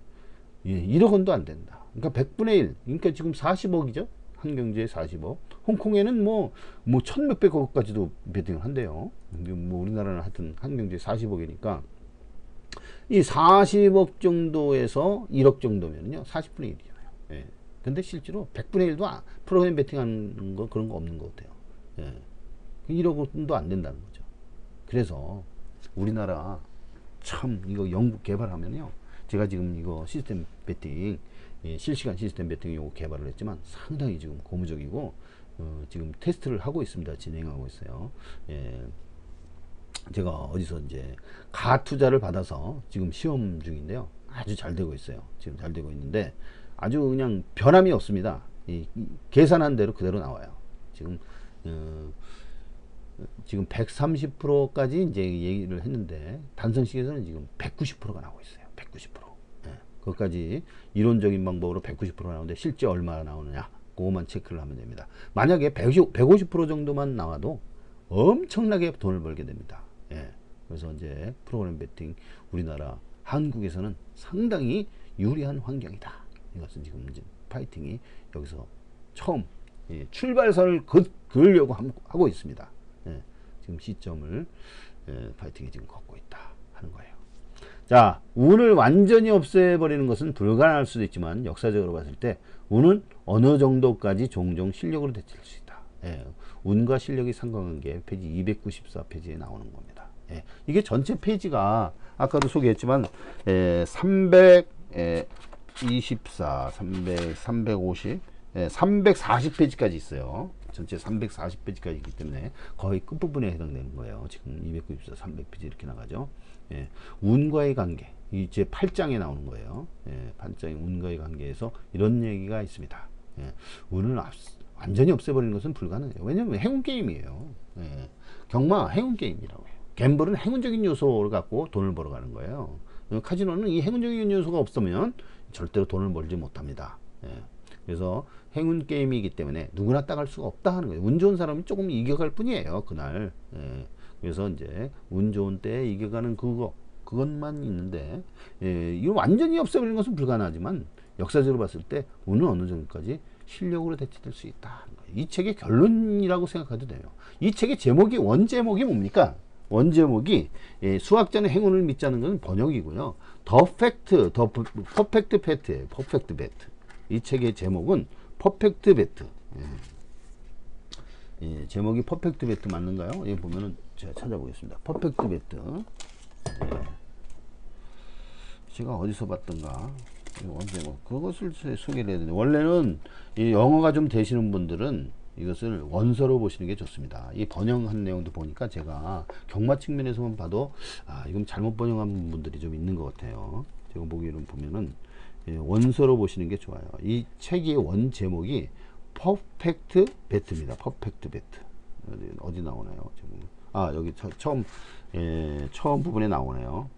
예, 1억 원도 안 된다. 그러니까 100분의 1. 그러니까 지금 40억이죠. 한경제에 40억. 홍콩에는 뭐 1,000몇백억까지도 베팅을 한대요. 뭐 우리나라는 하여튼 한경제에 40억이니까 이 40억 정도에서 1억 정도면요 40분의 1이잖아요. 예. 근데 실제로 100분의 1도 프로그램 베팅하는 거 그런 거 없는 것 같아요. 예. 1억 원도 안 된다는 거죠. 그래서 우리나라 참 이거 연구 개발하면요. 제가 지금 이거 시스템 베팅, 예, 실시간 시스템 베팅 요거 개발을 했지만 상당히 지금 고무적이고 지금 테스트를 하고 있습니다. 진행하고 있어요. 예. 제가 어디서 이제 가투자를 받아서 지금 시험 중인데요. 아주 잘 되고 있어요. 지금 잘 되고 있는데 아주 그냥 변함이 없습니다. 계산한 대로 그대로 나와요. 지금 130%까지 이제 얘기를 했는데 단선식에서는 지금 190%가 나오고 있어요. 190%. 예. 그것까지 이론적인 방법으로 190% 나오는데 실제 얼마나 나오느냐 그것만 체크를 하면 됩니다. 만약에 150% 정도만 나와도 엄청나게 돈을 벌게 됩니다. 예. 그래서 이제 프로그램 베팅 우리나라 한국에서는 상당히 유리한 환경이다. 이것은 지금 이제 파이팅이 여기서 처음 출발선을 그으려고 하고 있습니다. 예. 지금 시점을 파이팅이 지금 걷고 있다 하는 거예요. 자, 운을 완전히 없애버리는 것은 불가능할 수도 있지만 역사적으로 봤을 때 운은 어느 정도까지 종종 실력으로 대체할 수 있다. 예. 운과 실력이 상관관계 페이지 294페이지에 나오는 겁니다. 예. 이게 전체 페이지가 아까도 소개했지만 324, 350, 340페이지까지 있어요. 전체 340페이지까지 있기 때문에 거의 끝부분에 해당되는 거예요. 지금 294, 300페이지 이렇게 나가죠. 예. 운과의 관계, 이제 8장에 나오는 거예요. 예. 8장의 운과의 관계에서 이런 얘기가 있습니다. 예. 운을 완전히 없애버리는 것은 불가능해요. 왜냐하면 행운 게임이에요. 예. 경마 행운 게임이라고 해요. 갬블은 행운적인 요소를 갖고 돈을 벌어가는 거예요. 카지노는 이 행운적인 요소가 없으면 절대로 돈을 벌지 못합니다. 예. 그래서 행운 게임이기 때문에 누구나 따갈 수가 없다 하는 거예요. 운 좋은 사람이 조금 이겨갈 뿐이에요. 그날. 예. 그래서 이제 운 좋은 때에 이겨가는 그것만 있는데, 예. 이거 완전히 없애버리는 것은 불가능하지만 역사적으로 봤을 때 운은 어느 정도까지 실력으로 대체될 수 있다. 이 책의 결론이라고 생각해도 돼요. 이 책의 제목이 원제목이 뭡니까? 원제목이 수학자는 행운을 믿자는 것은 번역이고요. 더 퍼펙트 배트예요. 퍼펙트 배트. 이 책의 제목은 퍼펙트 배트. 예, 제목이 퍼펙트 배트 맞는가요? 여기 보면은 제가 찾아보겠습니다. 퍼펙트 배트. 예. 제가 어디서 봤던가? 원제목 그것을 소개를 해야 되는데 원래는 이 영어가 좀 되시는 분들은 이것을 원서로 보시는 게 좋습니다. 이 번역한 내용도 보니까 제가 경마 측면에서만 봐도 이건 잘못 번역한 분들이 좀 있는 것 같아요. 제가 보기에는 보면은 원서로 보시는 게 좋아요. 이 책의 원 제목이 퍼펙트 배트입니다. 퍼펙트 배트. 어디 나오나요? 여기 처음 부분에 나오네요.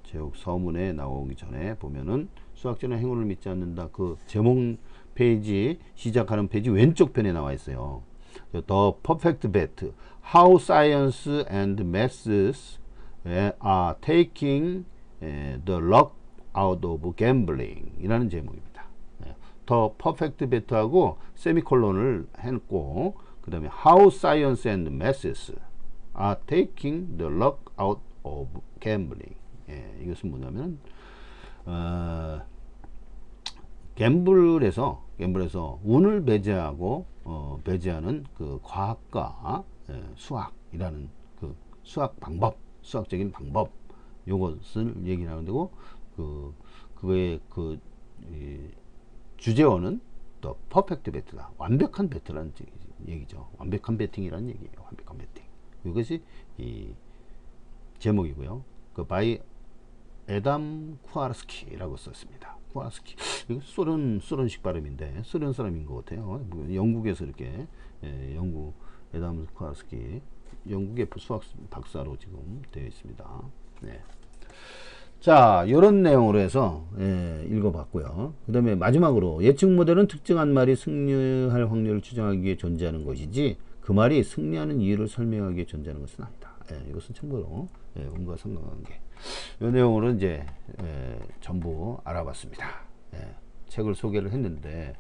제목 서문에 나오기 전에 보면은 수학자는 행운을 믿지 않는다. 그 제목 페이지 시작하는 페이지 왼쪽 편에 나와 있어요. The Perfect Bet. How Science and Methods are taking the luck out of gambling 이라는 제목입니다. The Perfect Bet하고 세미콜론을 해놓고 그 다음에 How Science and Methods are taking the luck out of gambling. 이것은 뭐냐면 갬블에서 운을 배제하고 배제하는 그 과학과 수학이라는 그 수학 방법, 수학적인 방법 요것을 얘기하는 데고 그거의 주제어는 더 퍼펙트 배트다. 완벽한 배트라는 얘기죠. 완벽한 배팅이라는 얘기예요. 완벽한 배팅. 이것이 이 제목이고요. 그 바이 에담 쿠아르스키라고 썼습니다. 쿠아르스키. 이거 소련식 발음인데 소련 사람인 것 같아요. 영국에서 이렇게 영국 에담 쿠아르스키 영국의 수학 박사로 지금 되어 있습니다. 네. 자, 이런 내용으로 해서 읽어봤고요. 그 다음에 마지막으로 예측 모델은 특정한 말이 승리할 확률을 추정하기 위해 존재하는 것이지 그 말이 승리하는 이유를 설명하기 위해 존재하는 것은 아니다. 예, 이것은 참고로 운과 상관관계. 이 내용으로 이제 전부 알아봤습니다. 예, 책을 소개를 했는데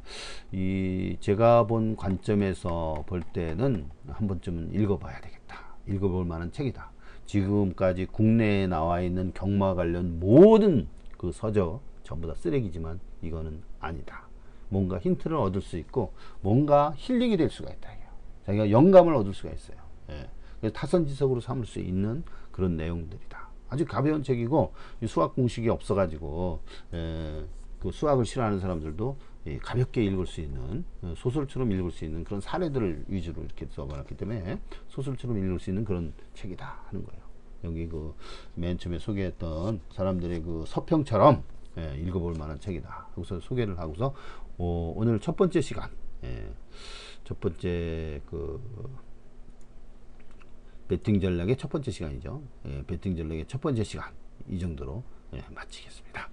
제가 본 관점에서 볼 때는 한 번쯤은 읽어봐야 되겠다. 읽어볼 만한 책이다. 지금까지 국내에 나와 있는 경마 관련 모든 그 서적 전부 다 쓰레기지만 이거는 아니다. 뭔가 힌트를 얻을 수 있고 뭔가 힐링이 될 수가 있다. 자기가 영감을 얻을 수가 있어요. 예. 그래서 타선지석으로 삼을 수 있는 그런 내용들이다. 아주 가벼운 책이고 수학 공식이 없어가지고 그 수학을 싫어하는 사람들도 가볍게 읽을 수 있는 소설처럼 읽을 수 있는 그런 사례들을 위주로 이렇게 써봤기 때문에 소설처럼 읽을 수 있는 그런 책이다 하는 거예요. 여기 그 맨 처음에 소개했던 사람들의 그 서평처럼 읽어볼 만한 책이다. 하고서 소개를 하고서 오늘 첫 번째 시간, 첫 번째 그 배팅 전략의 첫 번째 시간이죠. 배팅 전략의 첫 번째 시간 이 정도로 마치겠습니다.